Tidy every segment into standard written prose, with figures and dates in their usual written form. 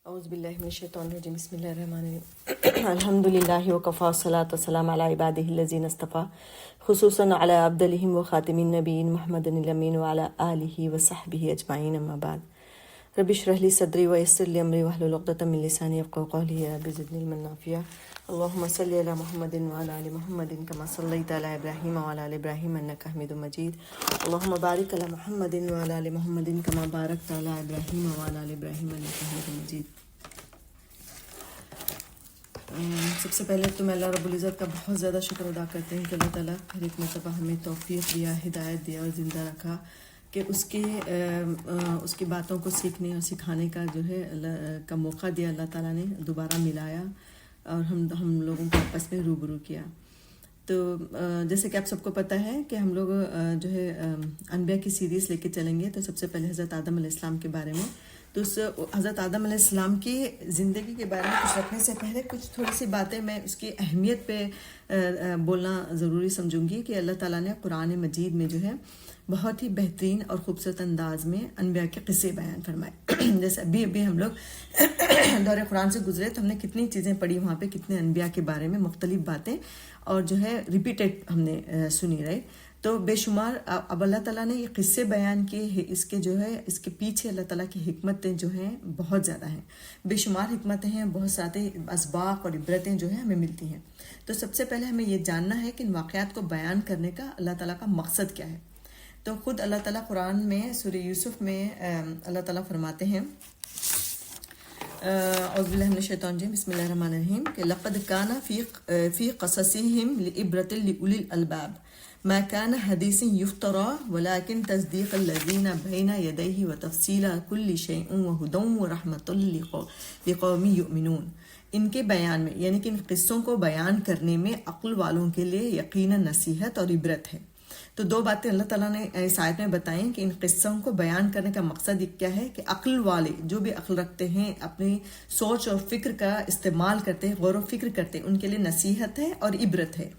اعوذ باللہ من الشیطان الرجیم بسم اللہ الرحمن الرحیم الحمد للہ وکفی والصلاۃ والسلام علی عبادہ الذین اصطفی خصوصاً علی افضلہم وخاتم النبیین محمد الامین وعلی آلہ وصحبہ اجمعین اما بعد رب اشرح لی صدری ویسر لی امری واحلل عقدۃ من لسانی یفقہوا قولی یا رب زدنی علما نافعا اللہم صلی علی محمد وعلی آل محمد کما صلیت علی ابراہیم وعلی آل ابراہیم انک حمید مجید اللہم بارک علی محمد وعلی آل محمد کما بارکت علی ابراہیم وعلی آل ابراہیم انک حمید مجید۔ سب سے پہلے تو میں اللہ رب العزت کا بہت زیادہ شکر ادا کرتے ہیں کہ اللہ تعالیٰ پھر ایک مرتبہ ہمیں توفیق دیا، ہدایت دیا اور زندہ رکھا کہ اس کی باتوں کو سیکھنے اور سکھانے کا جو ہے کا موقع دیا اللہ تعالیٰ نے، دوبارہ ملایا اور ہم لوگوں کو آپس میں روبرو کیا۔ تو جیسے کہ آپ سب کو پتہ ہے کہ ہم لوگ جو ہے انبیاء کی سیریز لے کے چلیں گے، تو سب سے پہلے حضرت آدم علیہ السلام کے بارے میں، تو اس حضرت آدم علیہ السلام کی زندگی کے بارے میں کچھ رکھنے سے پہلے کچھ تھوڑی سی باتیں میں اس کی اہمیت پہ بولنا ضروری سمجھوں گی کہ اللہ تعالیٰ نے قرآن مجید میں جو ہے بہت ہی بہترین اور خوبصورت انداز میں انبیاء کے قصے بیان فرمائے۔ جیسے ابھی ہم لوگ دور قرآن سے گزرے تو ہم نے کتنی چیزیں پڑھی وہاں پہ، کتنے انبیاء کے بارے میں مختلف باتیں اور جو ہے ریپیٹیڈ ہم نے سنی رہی، تو بے شمار اب اللہ تعالیٰ نے یہ قصے بیان کیے، اس کے جو ہے اس کے پیچھے اللہ تعالیٰ کی حکمتیں جو ہیں بہت زیادہ ہیں، بے شمار حکمتیں ہیں، بہت سارے اسباق اور عبرتیں جو ہیں ہمیں ملتی ہیں۔ تو سب سے پہلے ہمیں یہ جاننا ہے کہ ان واقعات کو بیان کرنے کا اللہ تعالیٰ کا مقصد کیا ہے۔ تو خود اللہ تعالیٰ قرآن میں سورہ یوسف میں اللہ تعالیٰ فرماتے ہیں اعوذ باللہ من الشیطان الرجیم بسم اللہ الرحمن الرحیم کہ لقد کان فی قصصہم لعبرۃ لأولی الالباب ما كان حدیث یفترى ولكن تصدیق الذین بین یدیہ وتفصیل کل شیء وہدی ورحمۃ لقوم یؤمنون۔ ان کے بیان میں یعنی کہ ان قصوں کو بیان کرنے میں عقل والوں کے لیے یقیناً نصیحت اور عبرت ہے۔ تو دو باتیں اللہ تعالیٰ نے اس آیت میں بتائیں کہ ان قصوں کو بیان کرنے کا مقصد کیا ہے کہ عقل والے جو بھی عقل رکھتے ہیں، اپنی سوچ اور فکر کا استعمال کرتے ہیں، غور و فکر کرتے ہیں، ان کے لیے نصیحت ہے اور عبرت ہے۔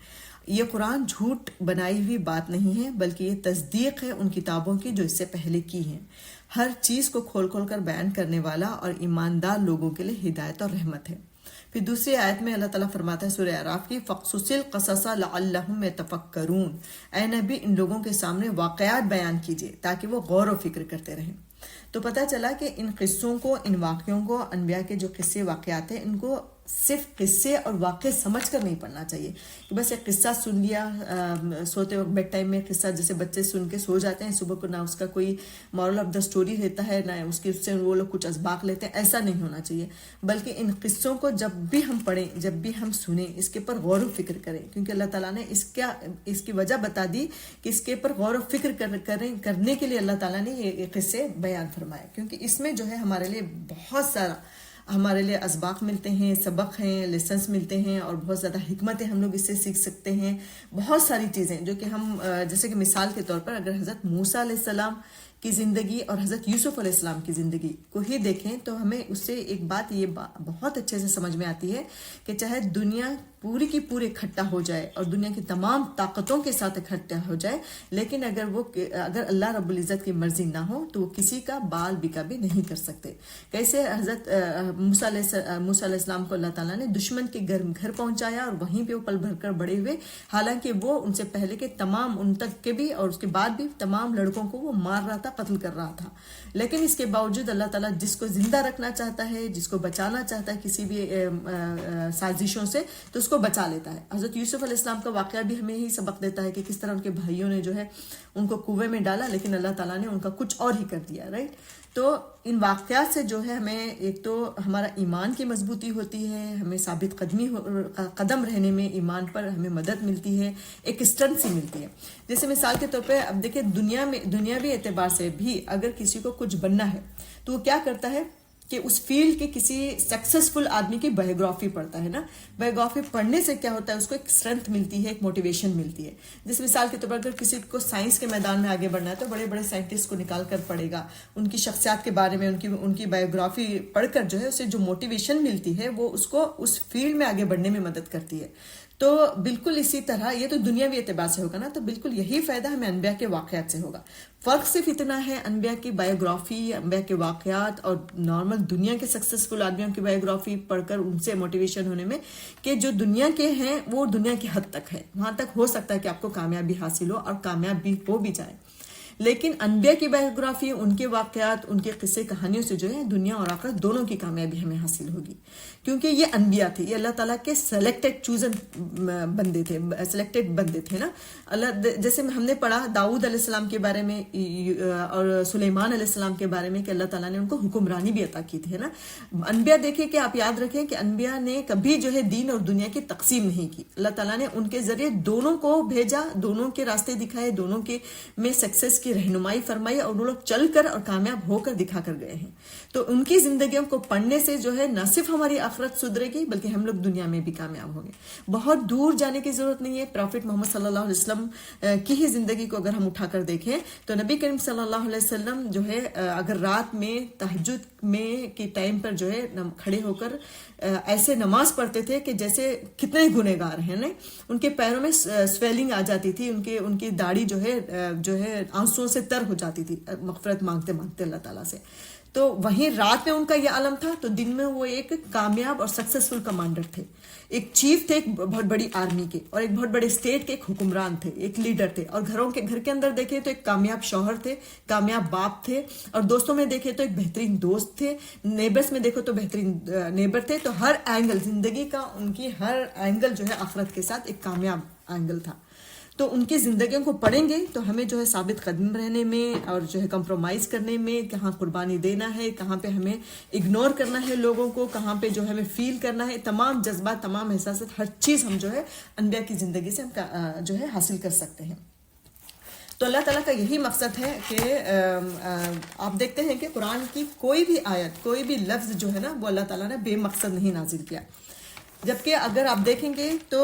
یہ قرآن جھوٹ بنائی ہوئی بات نہیں ہے بلکہ یہ تصدیق ہے ان کتابوں کی جو اس سے پہلے کی ہیں، ہر چیز کو کھول کھول کر بیان کرنے والا اور ایماندار لوگوں کے لیے ہدایت اور رحمت ہے۔ پھر دوسری آیت میں اللہ تعالیٰ فرماتا ہے سورہ اعراف کی فَقْصُصِ الْقَصَصَ لَعَلَّهُمْ يَتَفَكَّرُونَ، اے نبی ان لوگوں کے سامنے واقعات بیان کیجئے تاکہ وہ غور و فکر کرتے رہیں۔ تو پتہ چلا کہ ان قصوں کو، ان واقعوں کو، انبیاء کے جو قصے واقعات ہیں، ان کو صرف قصے اور واقع سمجھ کر نہیں پڑھنا چاہیے کہ بس ایک قصہ سن لیا سوتے وقت، بیڈ ٹائم میں قصہ جیسے بچے سن کے سو جاتے ہیں، صبح کو نہ اس کا کوئی مورل آف دا اسٹوری رہتا ہے، نہ اس سے وہ لوگ کچھ اسباق لیتے ہیں، ایسا نہیں ہونا چاہیے، بلکہ ان قصوں کو جب بھی ہم پڑھیں، جب بھی ہم سنیں، اس کے اوپر غور و فکر کریں، کیونکہ اللہ تعالیٰ نے اس کی وجہ بتا دی کہ اس کے اوپر غور و فکر کرنے کے لیے اللہ تعالیٰ نے یہ قصے بیان فرمائے، کیونکہ اس میں جو ہے ہمارے لیے بہت سارا ہمارے لیے اسباق ملتے ہیں، سبق ہیں، لیسنس ملتے ہیں اور بہت زیادہ حکمتیں ہم لوگ اس سے سیکھ سکتے ہیں، بہت ساری چیزیں جو کہ ہم جیسے کہ مثال کے طور پر اگر حضرت موسیٰ علیہ السلام کی زندگی اور حضرت یوسف علیہ السلام کی زندگی کو ہی دیکھیں تو ہمیں اس سے ایک بات یہ بہت اچھے سے سمجھ میں آتی ہے کہ چاہے دنیا پوری کی پوری اکٹھا ہو جائے اور دنیا کی تمام طاقتوں کے ساتھ اکٹھا ہو جائے، لیکن اگر اللہ رب العزت کی مرضی نہ ہو تو وہ کسی کا بال بکا بھی نہیں کر سکتے۔ کیسے حضرت موسیٰ علیہ السلام کو اللہ تعالیٰ نے دشمن کے گھر پہنچایا اور وہیں پہ وہ پل بھر کر بڑے ہوئے، حالانکہ وہ ان سے پہلے کے تمام ان تک کے بھی اور اس کے بعد بھی تمام لڑکوں کو وہ مار رہا تھا، قتل کر رہا تھا، لیکن اس کے باوجود اللہ تعالیٰ جس کو زندہ رکھنا چاہتا ہے، جس کو بچانا چاہتا ہے کسی بھی سازشوں سے، تو اس کو بچا لیتا ہے۔ حضرت یوسف علیہ السلام کا واقعہ بھی ہمیں ہی سبق دیتا ہے کہ کس طرح ان کے بھائیوں نے جو ہے ان کو کنویں میں ڈالا، لیکن اللہ تعالیٰ نے ان کا کچھ اور ہی کر دیا، رائٹ۔ تو ان واقعات سے جو ہے ہمیں ایک تو ہمارا ایمان کی مضبوطی ہوتی ہے، ہمیں ثابت قدم رہنے میں ایمان پر ہمیں مدد ملتی ہے، ایک اسٹرنتھ سی ملتی ہے۔ جیسے مثال کے طور پہ اب دیکھیں دنیاوی اعتبار سے بھی اگر کسی کو کچھ بننا ہے تو وہ کیا کرتا ہے کہ اس فیلڈ کے کسی سکسیسفل آدمی کی بایوگرافی پڑھتا ہے نا، بایوگرافی پڑھنے سے کیا ہوتا ہے، اس کو ایک اسٹرنتھ ملتی ہے، ایک موٹیویشن ملتی ہے۔ جس مثال کے طور پر اگر کسی کو سائنس کے میدان میں آگے بڑھنا ہے تو بڑے بڑے سائنٹسٹ کو نکال کر پڑھے گا، ان کی شخصیات کے بارے میں ان کی بایوگرافی پڑھ کر جو ہے اسے جو موٹیویشن ملتی ہے وہ اس کو اس فیلڈ میں آگے بڑھنے میں مدد کرتی ہے۔ تو بالکل اسی طرح یہ تو دنیاوی اعتبار سے ہوگا نا، تو بالکل یہی فائدہ ہمیں انبیاء کے واقعات سے ہوگا. فرق صرف اتنا ہے انبیاء کی بایوگرافی، انبیاء کے واقعات اور نارمل دنیا کے سکسیسفل آدمیوں کی بایوگرافی پڑھ کر ان سے موٹیویشن ہونے میں، کہ جو دنیا کے ہیں وہ دنیا کی حد تک ہے، وہاں تک ہو سکتا ہے کہ آپ کو کامیابی حاصل ہو اور کامیاب بھی ہو بھی جائے. لیکن انبیاء کی بایوگرافی، ان کے واقعات، ان کے قصے کہانیوں سے جو ہے دنیا اور آخرت دونوں کی کامیابی ہمیں حاصل ہوگی، کیونکہ یہ انبیاء تھے، یہ اللہ تعالیٰ کے سلیکٹڈ بندے تھے نا. اللہ جیسے ہم نے پڑھا داؤد علیہ السلام کے بارے میں اور سلیمان علیہ السلام کے بارے میں کہ اللہ تعالیٰ نے ان کو حکمرانی بھی عطا کی تھی، ہے نا. انبیاء دیکھیں کہ آپ یاد رکھیں کہ انبیاء نے کبھی جو ہے دین اور دنیا کی تقسیم نہیں کی. اللہ تعالیٰ نے ان کے ذریعے دونوں کو بھیجا، دونوں کے راستے دکھائے، دونوں کے میں سکسیس کی رہنمائی فرمائی، اور وہ لوگ چل کر اور کامیاب ہو کر دکھا کر گئے ہیں. تو ان کی زندگیوں کو پڑھنے سے جو ہے نہ صرف ہماری آخرت سدھرے گی بلکہ ہم لوگ دنیا میں بھی کامیاب ہوں گے. بہت دور جانے کی ضرورت نہیں ہے. پروفٹ محمد صلی اللہ علیہ وسلم کی ہی زندگی کو اگر ہم اٹھا کر دیکھیں تو نبی کریم صلی اللہ علیہ وسلم جو ہے اگر رات میں تہجد میں کے ٹائم پر جو ہے کھڑے ہو کر ایسے نماز پڑھتے تھے کہ جیسے کتنے گنہگار ہیں نا. ان کے پیروں میں سویلنگ آ جاتی تھی، ان کی داڑھی جو ہے آنسوؤں سے تر ہو جاتی تھی مغفرت مانگتے مانگتے اللہ تعالیٰ سے. تو وہیں رات میں ان کا یہ عالم تھا، تو دن میں وہ ایک کامیاب اور سکسیسفل کمانڈر تھے، ایک چیف تھے ایک بہت بڑی آرمی کے، اور ایک بہت بڑے اسٹیٹ کے ایک حکمران تھے، ایک لیڈر تھے. اور گھر کے اندر دیکھیں تو ایک کامیاب شوہر تھے، کامیاب باپ تھے، اور دوستوں میں دیکھیں تو ایک بہترین دوست تھے، نیبرز میں دیکھو تو بہترین نیبر تھے. تو ہر اینگل زندگی کا، ان کی ہر اینگل جو ہے آخرت کے ساتھ ایک کامیاب اینگل تھا. تو ان کی زندگیوں کو پڑھیں گے تو ہمیں جو ہے ثابت قدم رہنے میں اور جو ہے کمپرومائز کرنے میں، کہاں قربانی دینا ہے، کہاں پہ ہمیں اگنور کرنا ہے لوگوں کو، کہاں پہ جو ہمیں فیل کرنا ہے، تمام جذبات، تمام احساسات، ہر چیز ہم جو ہے انبیاء کی زندگی سے ہم جو ہے حاصل کر سکتے ہیں. تو اللہ تعالیٰ کا یہی مقصد ہے کہ آپ دیکھتے ہیں کہ قرآن کی کوئی بھی آیت، کوئی بھی لفظ جو ہے نا وہ اللہ تعالیٰ نے بے مقصد نہیں نازل کیا. جبکہ اگر آپ دیکھیں گے تو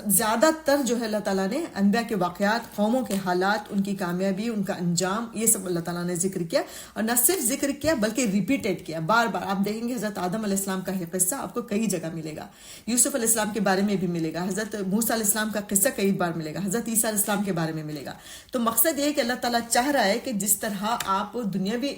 زیادہ تر جو ہے اللہ تعالیٰ نے انبیاء کے واقعات، قوموں کے حالات، ان کی کامیابی، ان کا انجام، یہ سب اللہ تعالیٰ نے ذکر کیا. اور نہ صرف ذکر کیا بلکہ ریپیٹیڈ کیا، بار بار. آپ دیکھیں گے حضرت آدم علیہ السلام کا یہ قصہ آپ کو کئی جگہ ملے گا، یوسف علیہ السلام کے بارے میں بھی ملے گا، حضرت موسیٰ علیہ السلام کا قصہ کئی بار ملے گا، حضرت عیسیٰ علیہ السلام کے بارے میں ملے گا. تو مقصد یہ ہے کہ اللہ تعالیٰ چاہ رہا ہے کہ جس طرح آپ دنیاوی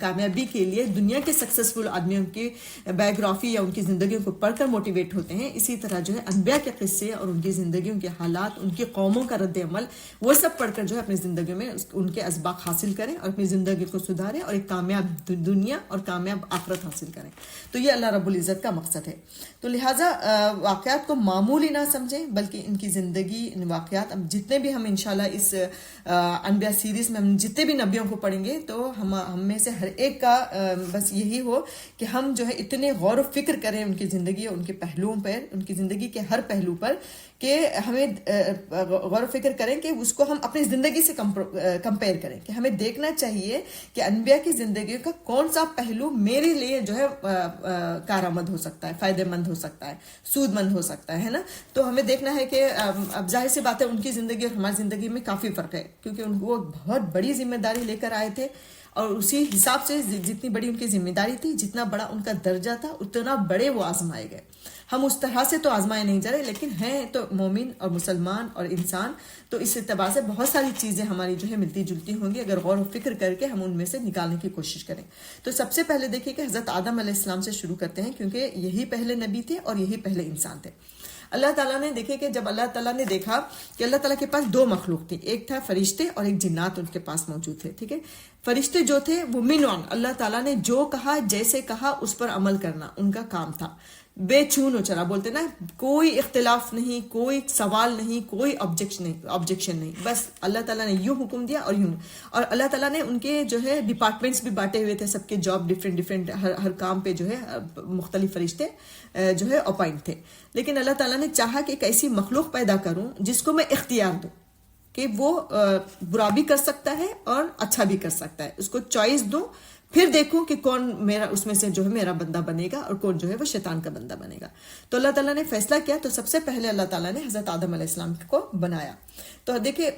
کامیابی کے لیے دنیا کے سکسیسفل آدمیوں کی بایوگرافی یا ان کی زندگیوں کو پڑھ کر موٹیویٹ ہوتے ہیں، اسی طرح جو ہے انبیاء کے قصے اور ان کی زندگیوں کے حالات، ان کی قوموں کا رد عمل، وہ سب پڑھ کر جو ہے اپنی زندگیوں میں ان کے اسباق حاصل کریں اور اپنی زندگی کو سدھاریں اور ایک کامیاب دنیا اور کامیاب آخرت حاصل کریں. تو یہ اللہ رب العزت کا مقصد ہے. تو لہٰذا واقعات کو معمولی نہ سمجھیں بلکہ ان کی زندگی، ان واقعات، جتنے بھی ہم انشاءاللہ اس انبیاء سیریز میں ہم جتنے بھی نبیوں کو پڑھیں گے تو ہم میں سے ہر ایک کا بس یہی ہو کہ ہم جو ہے اتنے غور و فکر کریں ان کی زندگی اور ان کے پہلوؤں پر، ان کی زندگی کے ہر پہلو پر، کہ ہمیں غور و فکر کریں کہ اس کو ہم اپنی زندگی سے کمپیئر کریں، کہ ہمیں دیکھنا چاہیے کہ انبیاء کی زندگی کا کون سا پہلو میرے لیے جو ہے کارآمد ہو سکتا ہے، فائدہ مند ہو سکتا ہے، سود مند ہو سکتا ہے نا. تو ہمیں دیکھنا ہے کہ اب ظاہر سی بات ہے ان کی زندگی اور ہماری زندگی میں کافی فرق ہے، کیونکہ وہ بہت بڑی ذمہ داری لے کر آئے تھے، اور اسی حساب سے جتنی بڑی ان کی ذمہ داری تھی، جتنا بڑا ان کا درجہ تھا، اتنا بڑے وہ آزمائے گئے. ہم اس طرح سے تو آزمائے نہیں جا رہے، لیکن ہیں تو مومن اور مسلمان اور انسان، تو اس اعتبار سے بہت ساری چیزیں ہماری جو ہے ملتی جلتی ہوں گی اگر غور و فکر کر کے ہم ان میں سے نکالنے کی کوشش کریں. تو سب سے پہلے دیکھیے کہ حضرت آدم علیہ السلام سے شروع کرتے ہیں، کیونکہ یہی پہلے نبی تھے اور یہی پہلے انسان تھے. اللہ تعالیٰ نے دیکھے کہ جب اللہ تعالیٰ نے دیکھا کہ اللہ تعالیٰ کے پاس دو مخلوق تھی، ایک تھا فرشتے اور ایک جنات ان کے پاس موجود تھے. ٹھیک ہے، فرشتے جو تھے وہ منون، اللہ تعالیٰ نے جو کہا، جیسے کہا اس پر عمل کرنا ان کا کام تھا، بے چون و چرا بولتے نا، کوئی اختلاف نہیں، کوئی سوال نہیں، کوئی آبجیکشن نہیں، بس اللہ تعالیٰ نے یوں حکم دیا اور یوں. اور اللہ تعالیٰ نے ان کے جو ہے ڈپارٹمنٹس بھی بانٹے ہوئے تھے، سب کے جاب ڈفرینٹ ہر کام پہ جو ہے مختلف فرشتے جو ہے اپائنٹ تھے. لیکن اللہ تعالیٰ نے چاہا کہ ایک ایسی مخلوق پیدا کروں جس کو میں اختیار دوں کہ وہ برا بھی کر سکتا ہے اور اچھا بھی کر سکتا ہے، اس کو چوائس دوں، پھر دیکھوں کہ کون میرا اس میں سے جو ہے میرا بندہ بنے گا اور کون جو ہے وہ شیطان کا بندہ بنے گا. تو اللہ تعالیٰ نے فیصلہ کیا، تو سب سے پہلے اللہ تعالیٰ نے حضرت آدم علیہ السلام کو بنایا. تو دیکھیں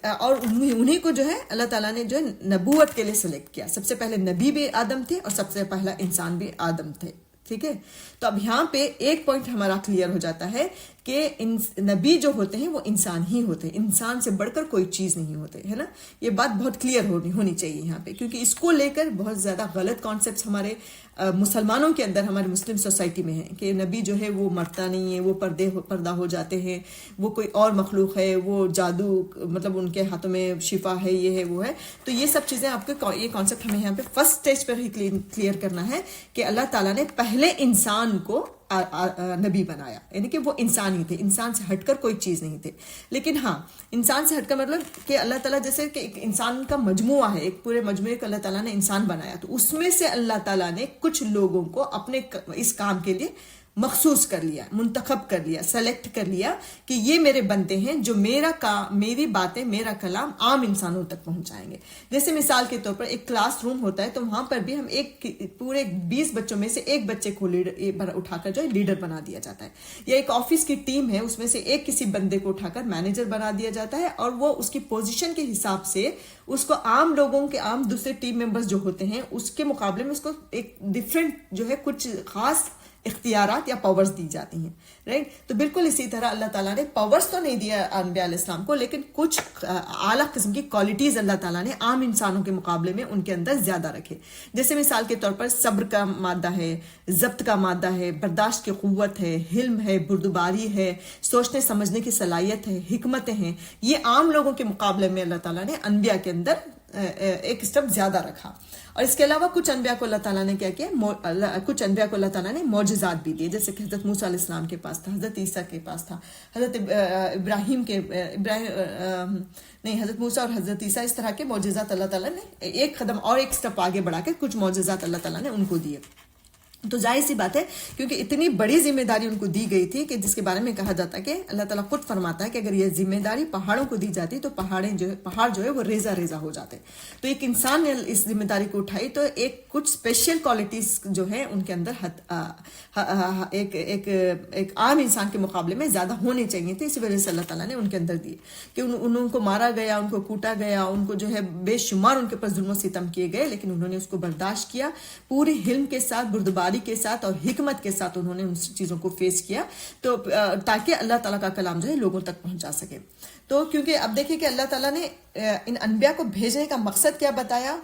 اور انہی کو جو ہے اللہ تعالیٰ نے جو ہے نبوت کے لیے سلیکٹ کیا. سب سے پہلے نبی بھی آدم تھے اور سب سے پہلا انسان بھی آدم تھے. ٹھیک ہے. تو اب یہاں پہ ایک پوائنٹ ہمارا کلیئر ہو جاتا ہے کہ نبی جو ہوتے ہیں وہ انسان ہی ہوتے ہیں, انسان سے بڑھ کر کوئی چیز نہیں ہوتے, ہے نا. یہ بات بہت کلیئر ہونی چاہیے یہاں پہ, کیونکہ اس کو لے کر بہت زیادہ غلط کانسیپٹس ہمارے مسلمانوں کے اندر, ہمارے مسلم سوسائٹی میں ہیں کہ نبی جو ہے وہ مرتا نہیں ہے, وہ پردہ ہو جاتے ہیں, وہ کوئی اور مخلوق ہے, وہ جادو, مطلب ان کے ہاتھوں میں شفا ہے, یہ ہے وہ ہے. تو یہ سب چیزیں آپ کے, یہ کانسیپٹ ہمیں یہاں پہ فرسٹ اسٹیج پر ہی کلیئر کرنا ہے کہ اللہ تعالیٰ نے پہلے انسان کو نبی بنایا, یعنی کہ وہ انسان ہی تھے, انسان سے ہٹ کر کوئی چیز نہیں تھے. لیکن ہاں, انسان سے ہٹ کر مطلب کہ اللہ تعالیٰ جیسے کہ ایک انسان کا مجموعہ ہے, ایک پورے مجموعے کو اللہ تعالیٰ نے انسان بنایا, تو اس میں سے اللہ تعالیٰ نے کچھ لوگوں کو اپنے اس کام کے لیے مخصوص کر لیا, منتخب کر لیا, سلیکٹ کر لیا کہ یہ میرے بندے ہیں جو میری باتیں, میرا کلام عام انسانوں تک پہنچائیں گے. جیسے مثال کے طور پر ایک کلاس روم ہوتا ہے, تو وہاں پر بھی ہم ایک پورے 20 بچوں میں سے ایک بچے کو اٹھا کر جو ہے لیڈر بنا دیا جاتا ہے, یا ایک آفس کی ٹیم ہے اس میں سے ایک کسی بندے کو اٹھا کر مینیجر بنا دیا جاتا ہے, اور وہ اس کی پوزیشن کے حساب سے اس کو عام لوگوں کے, عام دوسرے ٹیم ممبرز جو ہوتے ہیں اس کے مقابلے میں اس کو ایک ڈفرینٹ جو ہے کچھ خاص اختیارات یا پاورز دی جاتی ہیں, رائٹ. تو بالکل اسی طرح اللہ تعالیٰ نے پاورز تو نہیں دیا انبیاء علیہ السلام کو, لیکن کچھ اعلیٰ قسم کی کوالٹیز اللہ تعالیٰ نے عام انسانوں کے مقابلے میں ان کے اندر زیادہ رکھے. جیسے مثال کے طور پر صبر کا مادہ ہے, ضبط کا مادہ ہے, برداشت کی قوت ہے, حلم ہے, بردباری ہے, سوچنے سمجھنے کی صلاحیت ہے, حکمتیں ہیں. یہ عام لوگوں کے مقابلے میں اللہ تعالیٰ نے انبیاء کے اندر ایک اسٹیپ زیادہ رکھا. اور اس کے علاوہ کچھ انبیاء کو اللہ تعالیٰ نے کیا کیا, کچھ انبیاء کو اللہ تعالیٰ نے معجزات بھی دیے, جیسے کہ حضرت موسیٰ علیہ السلام کے پاس تھا, حضرت عیسیٰ کے پاس تھا, حضرت حضرت موسیٰ اور حضرت عیسیٰ, اس طرح کے معجزات اللہ تعالیٰ نے ایک قدم اور ایک اسٹیپ آگے بڑھا کے کچھ معجزات اللہ تعالیٰ نے ان کو دیے. تو ظاہر سی بات ہے, کیونکہ اتنی بڑی ذمہ داری ان کو دی گئی تھی کہ جس کے بارے میں کہا جاتا ہے کہ اللہ تعالیٰ خود فرماتا ہے کہ اگر یہ ذمہ داری پہاڑوں کو دی جاتی تو پہاڑ جو ہے وہ ریزہ ریزہ ہو جاتے. تو ایک انسان نے اس ذمہ داری کو اٹھائی, تو ایک کچھ اسپیشل کوالٹیز جو ہیں ان کے اندر ایک عام انسان کے مقابلے میں زیادہ ہونے چاہیے تھے. اسی وجہ سے اللہ تعالیٰ نے ان کے اندر دیے کہ ان کو مارا گیا, ان کو کوٹا گیا, ان کو جو ہے بے شمار ان کے پر ظلم و ستم کیے گئے, لیکن انہوں نے اس کو برداشت کیا, پوری حلم کے ساتھ, بردباری کے ساتھ اور حکمت کے ساتھ انہوں نے ان چیزوں کو فیس کیا, تو تاکہ اللہ تعالیٰ کا کلام جو ہے لوگوں تک پہنچا سکے. تو کیونکہ اب دیکھیں کہ اللہ تعالیٰ نے ان انبیاء کو بھیجنے کا مقصد کیا بتایا.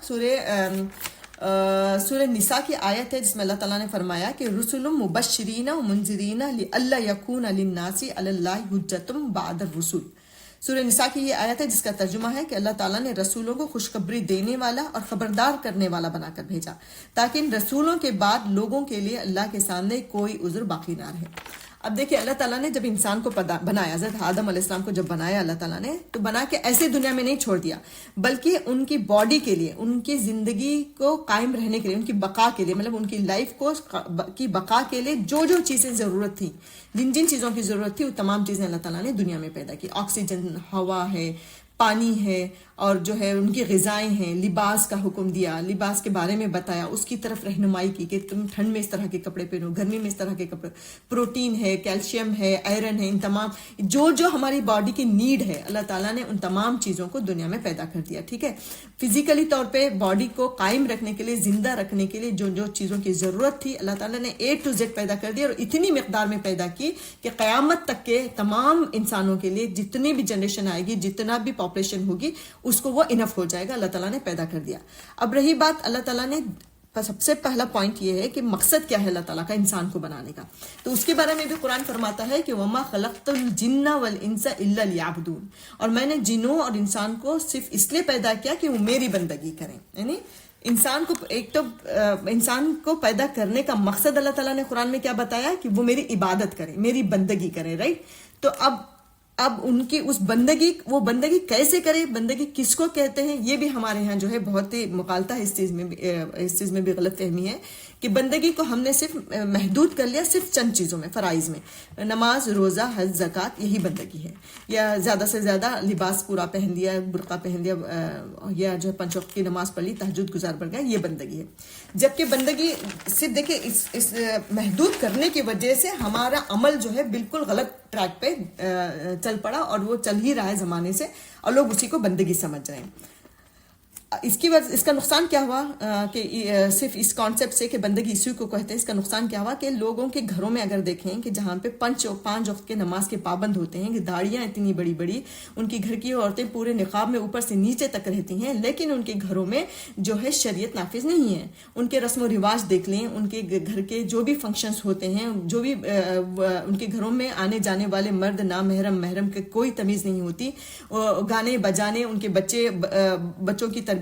سورہ نساء کی آیت ہے جس میں اللہ تعالیٰ نے فرمایا کہ رسول مبشرین و منذرین لئلا یکون للناس علی اللہ حجۃ بعد الرسل. سورہ نساء کی یہ آیت ہے جس کا ترجمہ ہے کہ اللہ تعالیٰ نے رسولوں کو خوشخبری دینے والا اور خبردار کرنے والا بنا کر بھیجا, تاکہ ان رسولوں کے بعد لوگوں کے لیے اللہ کے سامنے کوئی عذر باقی نہ رہے. اب دیکھیں, اللہ تعالیٰ نے جب انسان کو بنایا, حضرت آدم علیہ السلام کو جب بنایا اللہ تعالیٰ نے, تو بنا کے ایسے دنیا میں نہیں چھوڑ دیا, بلکہ ان کی باڈی کے لیے, ان کی زندگی کو قائم رہنے کے لیے, ان کی بقا کے لیے, مطلب ان کی لائف کی بقا کے لیے جو چیزیں ضرورت تھی, جن چیزوں کی ضرورت تھی, وہ تمام چیزیں اللہ تعالیٰ نے دنیا میں پیدا کی. آکسیجن, ہوا ہے, پانی ہے, اور جو ہے ان کی غذائیں ہیں, لباس کا حکم دیا, لباس کے بارے میں بتایا, اس کی طرف رہنمائی کی کہ تم ٹھنڈ میں اس طرح کے کپڑے پہنو, گرمی میں اس طرح کے کپڑے, پروٹین ہے, کیلشیم ہے, آئرن ہے, ان تمام جو ہماری باڈی کی نیڈ ہے اللہ تعالیٰ نے ان تمام چیزوں کو دنیا میں پیدا کر دیا. ٹھیک ہے, فزیکلی طور پہ باڈی کو قائم رکھنے کے لیے, زندہ رکھنے کے لیے جو چیزوں کی ضرورت تھی اللہ تعالیٰ نے A to Z پیدا کر دیا, اور اتنی مقدار میں پیدا کی کہ قیامت تک کے تمام انسانوں کے لیے جتنی بھی جنریشن آئے گی, جتنا بھی پاپولیشن ہوگی, اس کو وہ انف ہو جائے گا, اللہ تعالیٰ نے پیدا کر دیا. اب رہی بات اللہ تعالیٰ نے, سب سے پہلا پوائنٹ یہ ہے کہ مقصد کیا ہے اللہ تعالیٰ کا انسان کو بنانے کا, تو اس کے بارے میں بھی قرآن فرماتا ہے کہ وَمَا خَلَقْتُ الْجِنَّ وَالْإِنسَ إِلَّا لِيَعْبُدُونَ, اور میں نے جنوں اور انسان کو صرف اس لیے پیدا کیا کہ وہ میری بندگی کریں. یعنی انسان کو, ایک تو انسان کو پیدا کرنے کا مقصد اللہ تعالیٰ نے قرآن میں کیا بتایا کہ وہ میری عبادت کریں, میری بندگی کریں, رائٹ. تو اب ان کی اس بندگی, وہ بندگی کیسے کرے, بندگی کس کو کہتے ہیں, یہ بھی ہمارے ہاں جو ہے بہت ہی مغالطہ ہے, اس چیز میں بھی غلط فہمی ہے کہ بندگی کو ہم نے صرف محدود کر لیا صرف چند چیزوں میں, فرائض میں, نماز, روزہ, حج, زکوٰۃ, یہی بندگی ہے, یا زیادہ سے زیادہ لباس پورا پہن لیا, برقع پہن لیا, یا جو ہے 5 وقت کی نماز پڑھ لی, تہجد گزار بن گیا, یہ بندگی ہے. جبکہ بندگی صرف دیکھیں اس محدود کرنے کی وجہ سے ہمارا عمل جو ہے بالکل غلط ٹریک پہ چل پڑا, اور وہ چل ہی رہا ہے زمانے سے, اور لوگ اسی کو بندگی سمجھ رہے ہیں. اس کا نقصان کیا ہوا کہ صرف اس کانسیپٹ سے کہ بندگی اسی کو کہتے ہیں، اس کا نقصان کیا ہوا کہ لوگوں کے گھروں میں اگر دیکھیں کہ جہاں پہ 5 وقت کے نماز کے پابند ہوتے ہیں، کہ داڑیاں اتنی بڑی بڑی، ان کی گھر کی عورتیں پورے نقاب میں اوپر سے نیچے تک رہتی ہیں، لیکن ان کے گھروں میں جو ہے شریعت نافذ نہیں ہے. ان کے رسم و رواج دیکھ لیں، ان کے گھر کے جو بھی فنکشنز ہوتے ہیں، جو بھی ان کے گھروں میں آنے جانے والے مرد نامحرم محرم کے کوئی تمیز نہیں ہوتی، گانے بجانے، ان کے بچوں کی تربیت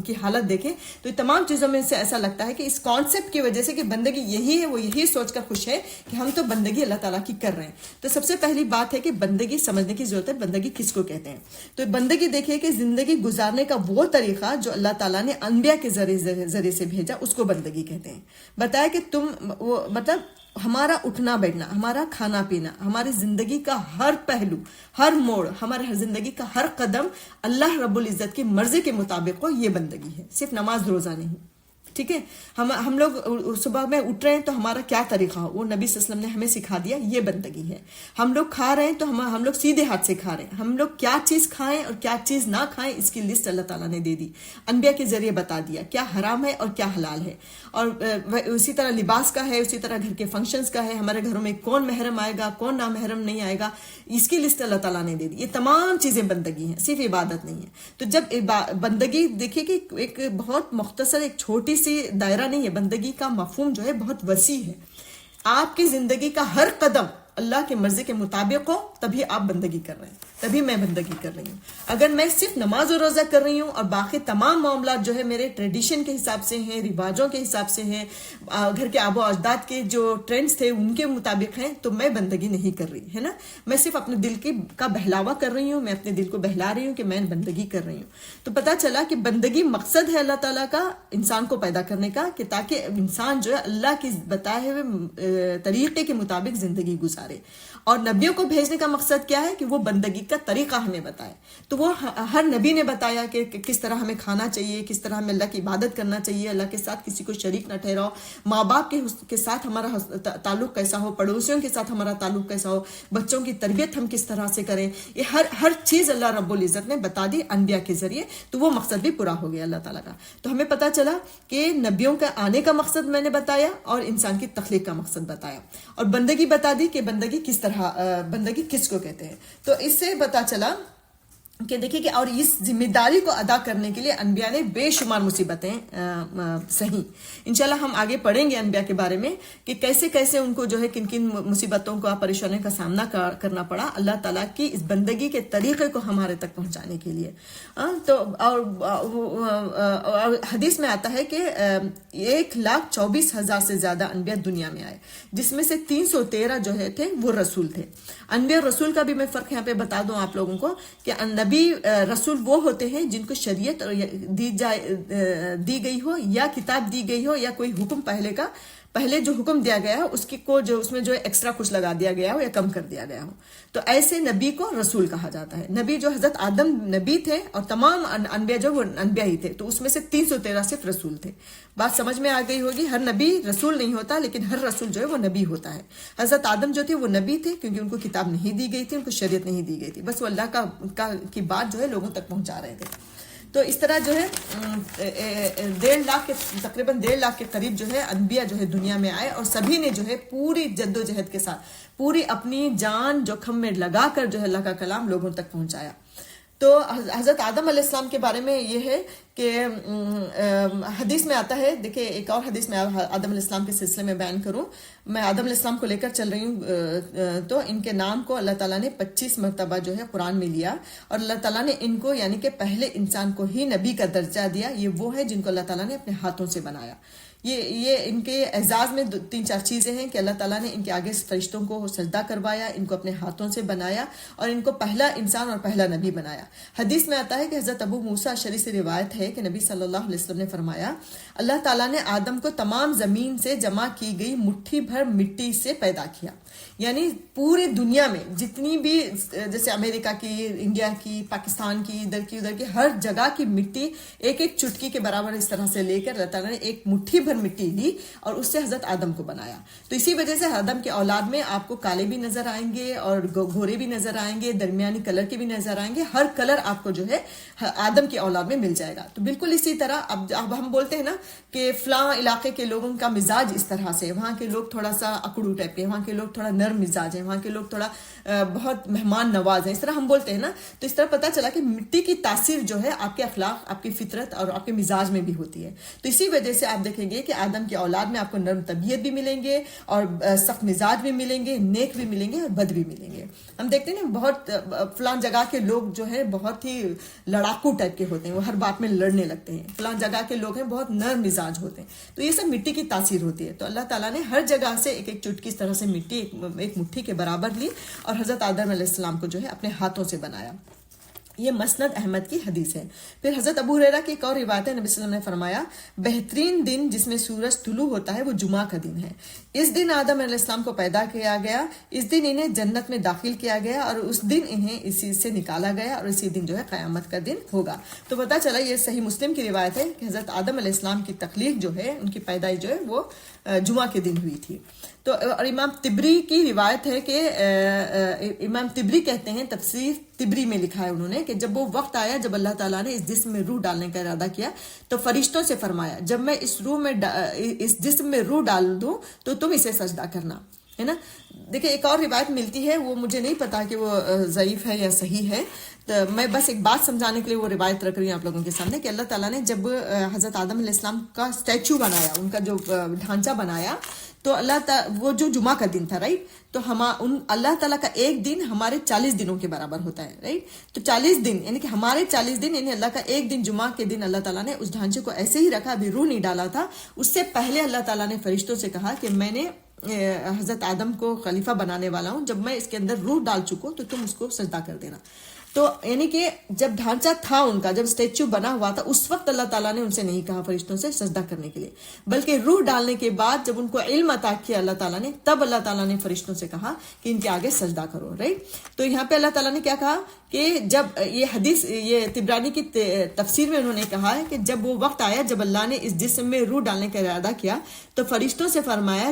کی حالت دیکھیں تو یہ تمام چیزوں میں سے ایسا لگتا ہے کہ اس کانسیپٹ کی وجہ سے کہ بندگی یہی ہے، وہ یہی سوچ کر خوش ہے کہ ہم تو بندگی اللہ تعالیٰ کی کر رہے ہیں. تو سب سے پہلی بات ہے کہ بندگی سمجھنے کی ضرورت ہے، بندگی کس کو کہتے ہیں. تو بندگی دیکھیے کہ زندگی گزارنے کا وہ طریقہ جو اللہ تعالیٰ نے انبیاء کے ذریعے سے بھیجا، اس کو بندگی کہتے ہیں. بتایا کہ مطلب ہمارا اٹھنا بیٹھنا، ہمارا کھانا پینا، ہماری زندگی کا ہر پہلو، ہر موڑ، ہمارے زندگی کا ہر قدم اللہ رب العزت کی مرضی کے مطابق ہو، یہ بندگی ہے، صرف نماز روزہ نہیں. ٹھیک ہے، ہم لوگ صبح میں اٹھ رہے ہیں تو ہمارا کیا طریقہ ہو، وہ نبی صلی اللہ علیہ وسلم نے ہمیں سکھا دیا، یہ بندگی ہے. ہم لوگ کھا رہے ہیں تو ہم لوگ سیدھے ہاتھ سے کھا رہے ہیں. ہم لوگ کیا چیز کھائیں اور کیا چیز نہ کھائیں، اس کی لسٹ اللہ تعالیٰ نے دے دی، انبیاء کے ذریعے بتا دیا کیا حرام ہے اور کیا حلال ہے. اور اسی طرح لباس کا ہے، اسی طرح گھر کے فنکشنز کا ہے، ہمارے گھروں میں کون محرم آئے گا، کون نامحرم نہیں آئے گا، اس کی لسٹ اللہ تعالیٰ نے دے دی. یہ تمام چیزیں بندگی ہیں، صرف عبادت نہیں ہے. تو جب بندگی دیکھیے کہ ایک بہت مختصر ایک چھوٹی سی دائرہ نہیں ہے، بندگی کا مفہوم جو ہے بہت وسیع ہے. آپ کی زندگی کا ہر قدم اللہ کی مرضی کے مطابق ہو، تبھی آپ بندگی کر رہے ہیں، تبھی میں بندگی کر رہی ہوں. اگر میں صرف نماز و روزہ کر رہی ہوں اور باقی تمام معاملات جو ہے میرے ٹریڈیشن کے حساب سے ہیں، رواجوں کے حساب سے ہیں، گھر کے آبا و اجداد کے جو ٹرینڈز تھے ان کے مطابق ہیں، تو میں بندگی نہیں کر رہی ہے نا. میں صرف اپنے دل کا بہلاوا کر رہی ہوں، میں اپنے دل کو بہلا رہی ہوں کہ میں بندگی کر رہی ہوں. تو پتہ چلا کہ بندگی مقصد ہے اللہ تعالیٰ کا انسان کو پیدا کرنے کا، کہ تاکہ انسان جو ہے اللہ کی بتائے ہوئے طریقے کے مطابق زندگی گزارے. اور نبیوں کو بھیجنے کا مقصد کیا ہے کہ وہ بندگی کا طریقہ ہمیں بتائے. تو وہ ہر نبی نے بتایا کہ کس طرح ہمیں کھانا چاہیے، کس طرح ہمیں اللہ کی عبادت کرنا چاہیے، اللہ کے ساتھ کسی کو شریک نہ ٹھہراؤ، ماں باپ کے ساتھ ہمارا تعلق کیسا ہو، پڑوسیوں کے ساتھ ہمارا تعلق کیسا ہو، بچوں کی تربیت ہم کس طرح سے کریں. یہ ہر چیز اللہ رب العزت نے بتا دی انبیاء کے ذریعے. تو وہ مقصد بھی پورا ہو گیا اللہ تعالیٰ کا. تو ہمیں پتہ چلا کہ نبیوں کا آنے کا مقصد میں نے بتایا اور انسان کی تخلیق کا مقصد بتایا، اور بندگی بتا دی کہ بندگی کس طرح، بندگی کس کو کہتے ہیں. تو اس سے پتا چلا کہ دیکھیں کہ اور اس ذمہ داری کو ادا کرنے کے لیے انبیاء نے بے شمار مصیبتیں سہی. انشاءاللہ ہم آگے پڑھیں گے انبیاء کے بارے میں کہ کیسے کیسے ان کو جو ہے کن کن مصیبتوں کا، پریشانیوں کا سامنا کرنا پڑا اللہ تعالیٰ کی اس بندگی کے طریقے کو ہمارے تک پہنچانے کے لیے. تو اور حدیث میں آتا ہے کہ 1,24,000 سے زیادہ انبیاء دنیا میں آئے، جس میں سے 313 جو ہے تھے وہ رسول تھے. انبیاء اور رسول کا بھی میں فرق یہاں پہ بتا دوں آپ لوگوں کو کہ نبی رسول وہ ہوتے ہیں جن کو شریعت دی گئی ہو، یا کتاب دی گئی ہو، یا کوئی حکم پہلے جو حکم دیا گیا ہے اس میں جو ایکسٹرا کچھ لگا دیا گیا ہو یا کم کر دیا گیا ہو، تو ایسے نبی کو رسول کہا جاتا ہے. نبی جو حضرت آدم نبی تھے اور تمام انبیاء جو وہ انبیاء ہی تھے، تو اس میں سے 313 صرف رسول تھے. بات سمجھ میں آ گئی ہوگی. ہر نبی رسول نہیں ہوتا، لیکن ہر رسول جو ہے وہ نبی ہوتا ہے. حضرت آدم جو تھے وہ نبی تھے کیونکہ ان کو کتاب نہیں دی گئی تھی، ان کو شریعت نہیں دی گئی تھی، بس وہ اللہ کی بات جو ہے لوگوں تک پہنچا رہے تھے. تو اس طرح جو ہے 1.5 لاکھ تقریباً 1.5 لاکھ کے قریب جو ہے انبیاء جو ہے دنیا میں آئے، اور سبھی نے جو ہے پوری جد و جہد کے ساتھ، پوری اپنی جان جوکھم میں لگا کر جو ہے اللہ کا کلام لوگوں تک پہنچایا. تو حضرت آدم علیہ السلام کے بارے میں یہ ہے کہ حدیث میں آتا ہے، دیکھیں ایک اور حدیث میں آدم علیہ السلام کے سلسلے میں بیان کروں. میں آدم علیہ السلام کو لے کر چل رہی ہوں، تو ان کے نام کو اللہ تعالیٰ نے 25 مرتبہ جو ہے قرآن میں لیا، اور اللہ تعالیٰ نے ان کو یعنی کہ پہلے انسان کو ہی نبی کا درجہ دیا. یہ وہ ہے جن کو اللہ تعالیٰ نے اپنے ہاتھوں سے بنایا. یہ ان کے اعزاز میں 3-4 چیزیں ہیں کہ اللہ تعالیٰ نے ان کے آگے فرشتوں کو سجدہ کروایا، ان کو اپنے ہاتھوں سے بنایا، اور ان کو پہلا انسان اور پہلا نبی بنایا. حدیث میں آتا ہے کہ حضرت ابو موسیٰ اشعری سے روایت ہے کہ نبی صلی اللہ علیہ وسلم نے فرمایا، اللہ تعالیٰ نے آدم کو تمام زمین سے جمع کی گئی مٹھی بھر مٹی سے پیدا کیا. یعنی پوری دنیا میں جتنی بھی، جیسے امریکہ کی، انڈیا کی، پاکستان کی، ادھر کی ادھر کی، ہر جگہ کی مٹی ایک ایک چٹکی کے برابر اس طرح سے لے کر اللہ تعالیٰ نے ایک مٹھی بھر پتھر مٹی لی اور اس سے حضرت آدم کو بنایا. تو اسی وجہ سے آدم کے اولاد میں آپ کو کالے بھی نظر آئیں گے اور گھورے بھی نظر آئیں گے, درمیانی کلر کے بھی نظر آئیں گے, ہر کلر آپ کو جو ہے آدم کی اولاد میں مل جائے گا. تو بالکل اسی طرح اب ہم بولتے ہیں نا کہ فلاں علاقے کے لوگوں کا مزاج اس طرح سے, وہاں کے لوگ تھوڑا سا اکڑو ٹائپ کے, وہاں کے لوگ تھوڑا نرم مزاج ہیں, وہاں کے لوگ تھوڑا بہت مہمان نواز ہیں, اس طرح ہم بولتے ہیں نا. تو اس طرح پتہ چلا کہ مٹی کی تاثیر جو ہے آپ کے اخلاق, آپ کی فطرت اور آپ کے مزاج میں بھی ہوتی ہے. تو اسی وجہ سے آپ دیکھیں گے کہ آدم کی اولاد میں آپ کو نرم طبیعت بھی ملیں گے اور سخت مزاج بھی ملیں گے, نیک بھی ملیں گے اور بد بھی ملیں گے. ہم دیکھتے ہیں نا بہت فلاں جگہ کے لوگ جو ہے بہت ہی لڑاکو ٹائپ کے ہوتے ہیں, وہ ہر بات میں لڑنے لگتے ہیں. فلاں جگہ کے لوگ ہیں بہت نرم مزاج ہوتے ہیں. تو یہ سب مٹی کی تاثیر ہوتی ہے. تو اللہ تعالیٰ نے ہر جگہ سے ایک ایک چٹکی اس طرح سے مٹی ایک مٹھی کے برابر لی اور حضرت آدم علیہ السلام کو جو ہے اپنے ہاتھوں سے بنایا. یہ مسند احمد کی حدیث ہے. پھر حضرت ابو ہریرہ کی ایک اور روایت ہے, نبی صلی اللہ علیہ وسلم نے فرمایا بہترین دن جس میں سورج طلوع ہوتا ہے وہ جمعہ کا دن ہے. اس دن آدم علیہ السلام کو پیدا کیا گیا, اس دن انہیں جنت میں داخل کیا گیا اور اس دن انہیں اسی سے نکالا گیا اور اسی دن جو ہے قیامت کا دن ہوگا. تو پتہ چلا یہ صحیح مسلم کی روایت ہے کہ حضرت آدم علیہ السلام کی تخلیق جو ہے, ان کی پیدائش جو ہے وہ جمعہ کے دن ہوئی تھی. تو اور امام طبری کی روایت ہے کہ امام طبری کہتے ہیں, تفسیر طبری میں لکھا ہے انہوں نے, کہ جب وہ وقت آیا جب اللہ تعالیٰ نے اس جسم میں روح ڈالنے کا ارادہ کیا تو فرشتوں سے فرمایا جب میں اس جسم میں روح ڈال دوں تو تم اسے سجدہ کرنا, ہے نا. دیکھیں ایک اور روایت ملتی ہے, وہ مجھے نہیں پتا کہ وہ ضعیف ہے یا صحیح ہے, تو میں بس ایک بات سمجھانے کے لیے وہ روایت رکھ رہی ہوں آپ لوگوں کے سامنے کہ اللہ تعالیٰ نے جب حضرت آدم علیہ السلام کا اسٹیچو بنایا, ان کا جو ڈھانچہ بنایا, تو اللہ تعالیٰ وہ جو جمعہ کا دن تھا, رائٹ, تو اللہ تعالیٰ کا ایک دن ہمارے 40 دنوں کے برابر ہوتا ہے, رائٹ. تو 40 دن یعنی کہ ہمارے 40 دن یعنی اللہ کا ایک دن جمعہ کے دن اللہ تعالیٰ نے اس ڈھانچے کو ایسے ہی رکھا, ابھی روح نہیں ڈالا تھا. اس سے پہلے اللہ تعالیٰ نے فرشتوں سے کہا کہ میں نے حضرت آدم کو خلیفہ بنانے والا ہوں, جب میں اس کے اندر روح ڈال چکوں تو تم اس کو سجدہ کر دینا. تو یعنی کہ جب ڈھانچہ تھا ان کا, جب اسٹیچو بنا ہوا تھا, اس وقت اللہ تعالیٰ نے ان سے نہیں کہا فرشتوں سے سجدہ کرنے کے لیے, بلکہ روح ڈالنے کے بعد جب ان کو علم عطا کیا اللہ تعالیٰ نے, تب اللہ تعالیٰ نے فرشتوں سے کہا کہ ان کے آگے سجدہ کرو, رائٹ. تو یہاں پہ اللہ تعالیٰ نے کیا کہا کہ جب یہ حدیث, یہ طبرانی کی تفسیر میں انہوں نے کہا ہے کہ جب وہ وقت آیا جب اللہ نے اس جسم میں روح ڈالنے کا ارادہ کیا تو فرشتوں سے فرمایا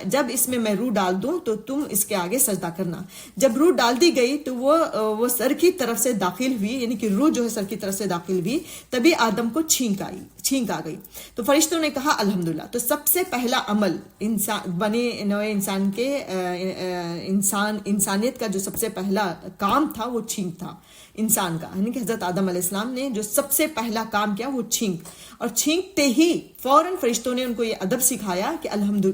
جب اس میں روح ڈال دوں تو تم اس کے آگے سجدہ کرنا. جب روح ڈال دی گئی تو وہ سر کی طرف سے داخل ہوئی, یعنی کہ روح جو ہے سر کی طرف سے داخل ہوئی, تبھی آدم کو چھینک آ گئی. تو فرشتوں نے کہا الحمدللہ. تو سب سے پہلا عمل بنے نوع انسان کے انسانیت کا جو سب سے پہلا کام تھا وہ چھینک تھا انسان کا, یعنی کہ حضرت آدم علیہ السلام نے جو سب سے پہلا کام کیا وہ چھینک, اور چھینکتے ہی فوراً فرشتوں نے ان کو یہ ادب سکھایا کہ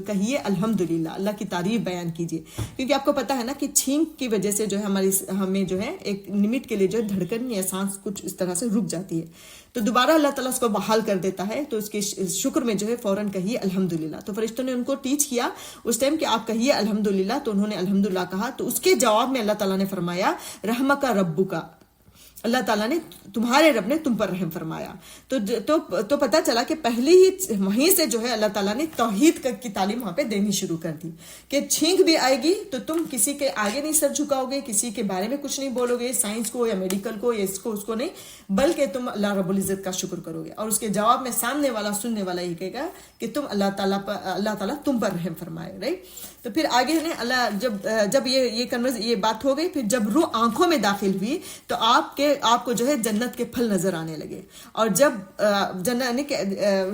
کہیے الحمدللہ, اللہ کی تعریف بیان کیجیے. کیونکہ آپ کو پتا ہے نا کہ چھینک کی وجہ سے جو ہے ہمیں جو ہے ایک لمٹ کے لیے جو دھڑکن یا سانس کچھ اس طرح سے رک جاتی ہے, تو دوبارہ اللہ تعالیٰ اس کو بحال کر دیتا ہے. تو اس کے شکر میں جو ہے فوراً کہیے الحمدللہ. تو فرشتوں نے ان کو ٹیچ کیا اس ٹائم کہ آپ کہیے الحمدللہ, تو انہوں نے الحمدللہ کہا. تو اس کے جواب میں اللہ تعالیٰ نے فرمایا رحمک ربک, اللہ تعالیٰ نے تمہارے رب نے تم پر رحم فرمایا. تو پتہ چلا کہ پہلے ہی وہیں سے جو ہے اللہ تعالیٰ نے توحید کی تعلیم وہاں پہ دینی شروع کر دی کہ چھینک بھی آئے گی تو تم کسی کے آگے نہیں سر جھکاؤ گے, کسی کے بارے میں کچھ نہیں بولو گے, سائنس کو یا میڈیکل کو یا اس کو نہیں, بلکہ تم اللہ رب العزت کا شکر کرو گے. اور اس کے جواب میں سامنے والا سننے والا یہ کہے گا کہ تم اللہ تعالیٰ تم پر رحم فرمائے, رائٹ. تو پھر آگے اللہ جب یہ بات ہو گئی, پھر جب روح آنکھوں میں داخل ہوئی تو آپ کو جو ہے جنت کے پھل نظر آنے لگے. اور جب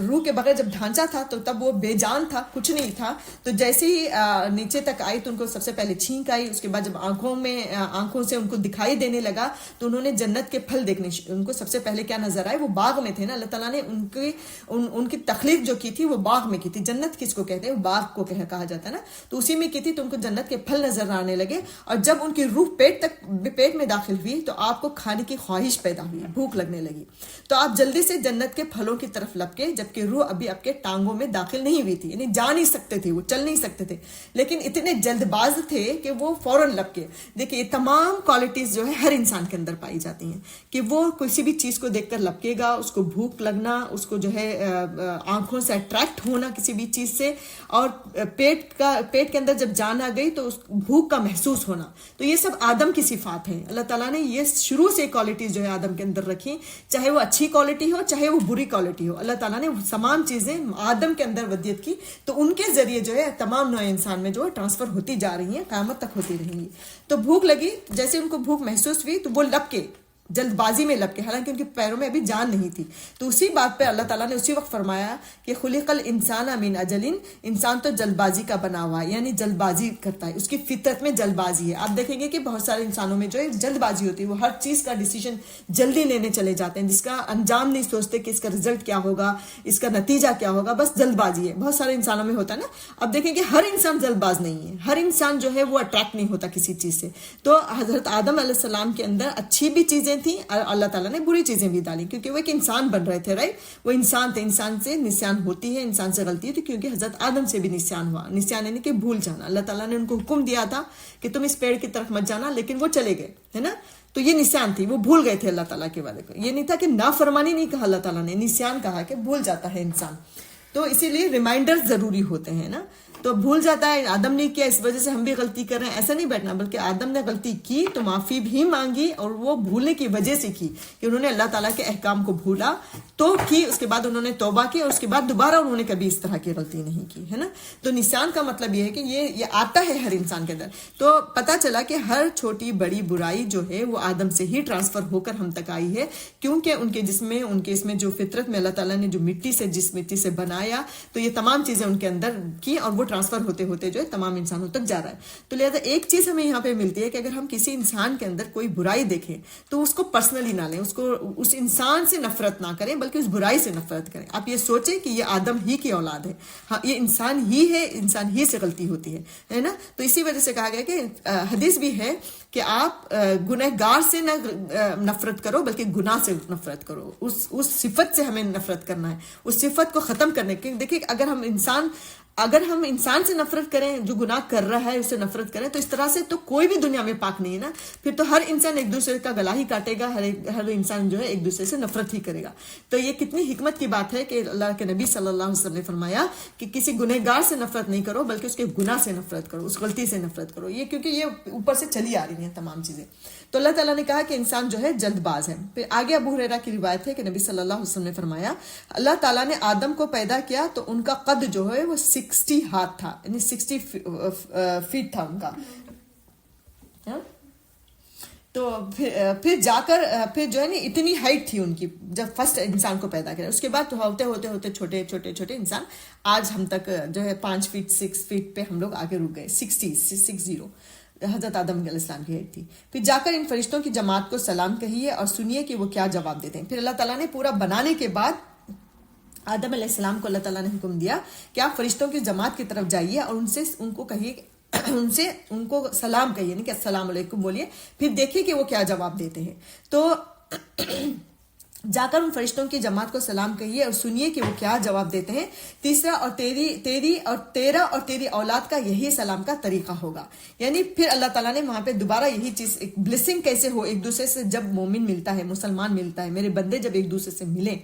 روح کے بغیر جب ڈھانچہ تھا تو تب وہ بے جان تھا, کچھ نہیں تھا. تو جیسے ہی نیچے تک آئی تو ان کو سب سے پہلے چھینک آئی. اس کے بعد جب آنکھوں سے ان کو دکھائی دینے لگا تو انہوں نے جنت کے پھل دیکھنے, ان کو سب سے پہلے کیا نظر آئے, وہ باغ میں تھے نا. اللہ تعالیٰ نے ان کی تخلیق جو کی تھی وہ باغ میں کی تھی. جنت کس کو کہتے ہیں, وہ باغ کو کہا جاتا ہے نا, تو اسی میں کی تھی. تو ان کو جنت کے پھل نظر آنے لگے. اور جب ان کی روح پیٹ میں داخل ہوئی تو آپ کو کھانے کی خواہش پیدا ہوئی, بھوک لگنے لگی. تو آپ جلدی سے جنت کے پھلوں کی طرف لپکے, جبکہ روح ابھی آپ کے ٹانگوں میں داخل نہیں ہوئی تھی, یعنی جا نہیں سکتے تھے, وہ چل نہیں سکتے تھے, لیکن اتنے جلد باز تھے کہ وہ فوراً لپکے. دیکھیں یہ تمام کوالٹیز جو ہے ہر انسان کے اندر پائی جاتی ہیں کہ وہ کسی بھی چیز کو دیکھ کر لپکے گا, اس کو بھوک لگنا, اس کو جو ہے آنکھوں سے اٹریکٹ ہونا کسی بھی چیز سے, اور پیٹ کے اندر جب جان آ گئی تو اس بھوک کا محسوس ہونا. تو یہ سب آدم کی صفات ہیں. اللہ تعالیٰ نے یہ شروع سے کوالٹیز جو ہے آدم کے اندر رکھی، چاہے وہ اچھی کوالٹی ہو چاہے وہ بری کوالٹی ہو، اللہ تعالیٰ نے تمام چیزیں آدم کے اندر ودیت کی، تو ان کے ذریعے جو ہے تمام نوع انسان میں جو ہے ٹرانسفر ہوتی جا رہی ہیں، قیامت تک ہوتی رہیں گی۔ تو بھوک لگی، جیسے ان کو بھوک محسوس ہوئی تو وہ لپکے، جلد بازی میں لپکے، حالانکہ ان کے پیروں میں ابھی جان نہیں تھی۔ تو اسی بات پہ اللہ تعالیٰ نے اسی وقت فرمایا کہ خلق الانسان من اجل، انسان تو جلد بازی کا بنا ہوا ہے، یعنی جلد بازی کرتا ہے، اس کی فطرت میں جلد بازی ہے۔ آپ دیکھیں گے کہ بہت سارے انسانوں میں جو ہے جلد بازی ہوتی ہے، وہ ہر چیز کا ڈیسیژن جلدی لینے چلے جاتے ہیں، جس کا انجام نہیں سوچتے کہ اس کا رزلٹ کیا ہوگا، اس کا نتیجہ کیا ہوگا، بس جلد بازی ہے، بہت سارے انسانوں میں ہوتا ہے نا۔ اب دیکھیں کہ ہر انسان جلد باز نہیں ہے، ہر انسان جو ہے وہ اٹریکٹ نہیں ہوتا کسی چیز سے۔ تو حضرت آدم علیہ السلام کے اندر اچھی بھی چیزیں تھیں اور اللہ تعالیٰ نے بری چیزیں بھی ڈالی، کیونکہ وہ ایک انسان بن رہے تھے، رائٹ؟ وہ انسان تھے، انسان سے نسیان ہوتی ہے، انسان سے غلطی ہے، تو کیونکہ حضرت آدم سے بھی نسیان ہوا، نسیان یعنی کہ بھول جانا۔ اللہ تعالیٰ نے ان کو حکم دیا تھا کہ تم اس پیڑ کی طرف مت جانا، لیکن وہ چلے گئے، ہے نا؟ تو یہ نسیان تھی، وہ بھول گئے تھے اللہ تعالیٰ کے وعدے کو۔ یہ نہیں تھا کہ نافرمانی نہیں کہا اللہ تعالیٰ نے، نسیان کہا کہ بھول جاتا ہے انسان۔ تو اسی لیے ریمائنڈر ضروری ہوتے ہیں نا، تو بھول جاتا ہے، آدم نے کیا اس وجہ سے ہم بھی غلطی کر رہے ہیں، ایسا نہیں بیٹھنا، بلکہ آدم نے غلطی کی تو معافی بھی مانگی، اور وہ بھولنے کی وجہ سے کی کہ انہوں نے اللہ تعالیٰ کے احکام کو بھولا تو کی، اس کے بعد انہوں نے توبہ کی، اور اس کے بعد دوبارہ انہوں نے کبھی اس طرح کی غلطی نہیں کی، ہے نا۔ تو نسیان کا مطلب یہ ہے کہ یہ آتا ہے ہر انسان کے اندر۔ تو پتہ چلا کہ ہر چھوٹی بڑی برائی جو ہے وہ آدم سے ہی ٹرانسفر ہو کر ہم تک آئی ہے، کیونکہ ان کے جسم میں، ان کے اس میں جو فطرت میں اللہ تعالیٰ نے جو مٹی سے، جس مٹی سے بنایا، تو یہ تمام چیزیں ان کے اندر کی، اور وہ ٹرانسفر ہوتے ہوتے جو ہے تمام انسانوں تک جا رہا ہے۔ تو لہذا ایک چیز ہمیں یہاں پہ ملتی ہے کہ اگر ہم کسی انسان کے اندر کوئی برائی دیکھیں تو اس کو پرسنلی نہ لیں، اس کو اس انسان سے نفرت نہ کریں، بلکہ اس برائی سے نفرت کریں۔ آپ یہ سوچیں کہ یہ آدم ہی کی اولاد ہے، ہاں یہ انسان ہی ہے، انسان ہی سے غلطی ہوتی ہے نا۔ تو اسی وجہ سے کہا گیا کہ حدیث بھی ہے کہ آپ گنہگار سے نہ نفرت کرو بلکہ گناہ سے نفرت کرو، اس صفت سے ہمیں نفرت کرنا ہے، اس صفت کو ختم کرنے کے۔ دیکھیں اگر ہم انسان سے نفرت کریں جو گناہ کر رہا ہے، اس سے نفرت کریں، تو اس طرح سے تو کوئی بھی دنیا میں پاک نہیں ہے نا، پھر تو ہر انسان ایک دوسرے کا گلا ہی کاٹے گا، ہر انسان جو ہے ایک دوسرے سے نفرت ہی کرے گا۔ تو یہ کتنی حکمت کی بات ہے کہ اللہ کے نبی صلی اللہ علیہ وسلم نے فرمایا کہ کسی گنہگار سے نفرت نہیں کرو بلکہ اس کے گناہ سے نفرت کرو، اس غلطی سے نفرت کرو، یہ کیونکہ یہ اوپر سے چلی آ رہی ہیں تمام چیزیں۔ تو اللہ تعالیٰ نے کہا کہ انسان جو ہے جلد باز ہے۔ پھر آگے ابو ہریرہ کی روایت ہے کہ نبی صلی اللہ علیہ وسلم نے فرمایا اللہ تعالیٰ نے آدم کو پیدا کیا تو ان کا قد جو ہے وہ 60 ہاتھ تھا، یعنی 60 فیٹ تھا ان کا۔ تو پھر جا کر پھر جو ہے نا اتنی ہائٹ تھی ان کی جب فرسٹ انسان کو پیدا کیا، اس کے بعد ہوتے ہوتے ہوتے چھوٹے چھوٹے چھوٹے انسان آج ہم تک جو ہے 5 فیٹ 6 فیٹ پہ ہم لوگ آگے رک گئے۔ 60 حضرت آدم علیہ السلام کی ہائٹ تھی۔ پھر جا کر ان فرشتوں کی جماعت کو سلام کہیے اور سنیے کہ وہ کیا جواب دیتے ہیں۔ پھر اللہ تعالیٰ نے پورا بنانے کے بعد آدم علیہ السلام کو اللہ تعالیٰ نے حکم دیا کہ آپ فرشتوں کی جماعت کی طرف جائیے اور ان کو کہیے، ان کو سلام کہیے، یعنی کہ السلام علیکم بولیے، پھر دیکھیے کہ وہ کیا جواب دیتے ہیں۔ تو جا کر ان فرشتوں کی جماعت کو سلام کہیے اور سنیے کہ وہ کیا جواب دیتے ہیں۔ تیسرا اور تیرا اور تیری اولاد کا یہی سلام کا طریقہ ہوگا، یعنی پھر اللہ تعالیٰ نے وہاں پہ دوبارہ یہی چیز، ایک بلیسنگ کیسے ہو ایک دوسرے سے، جب مومن ملتا ہے، مسلمان ملتا ہے، میرے بندے جب ایک دوسرے سے ملیں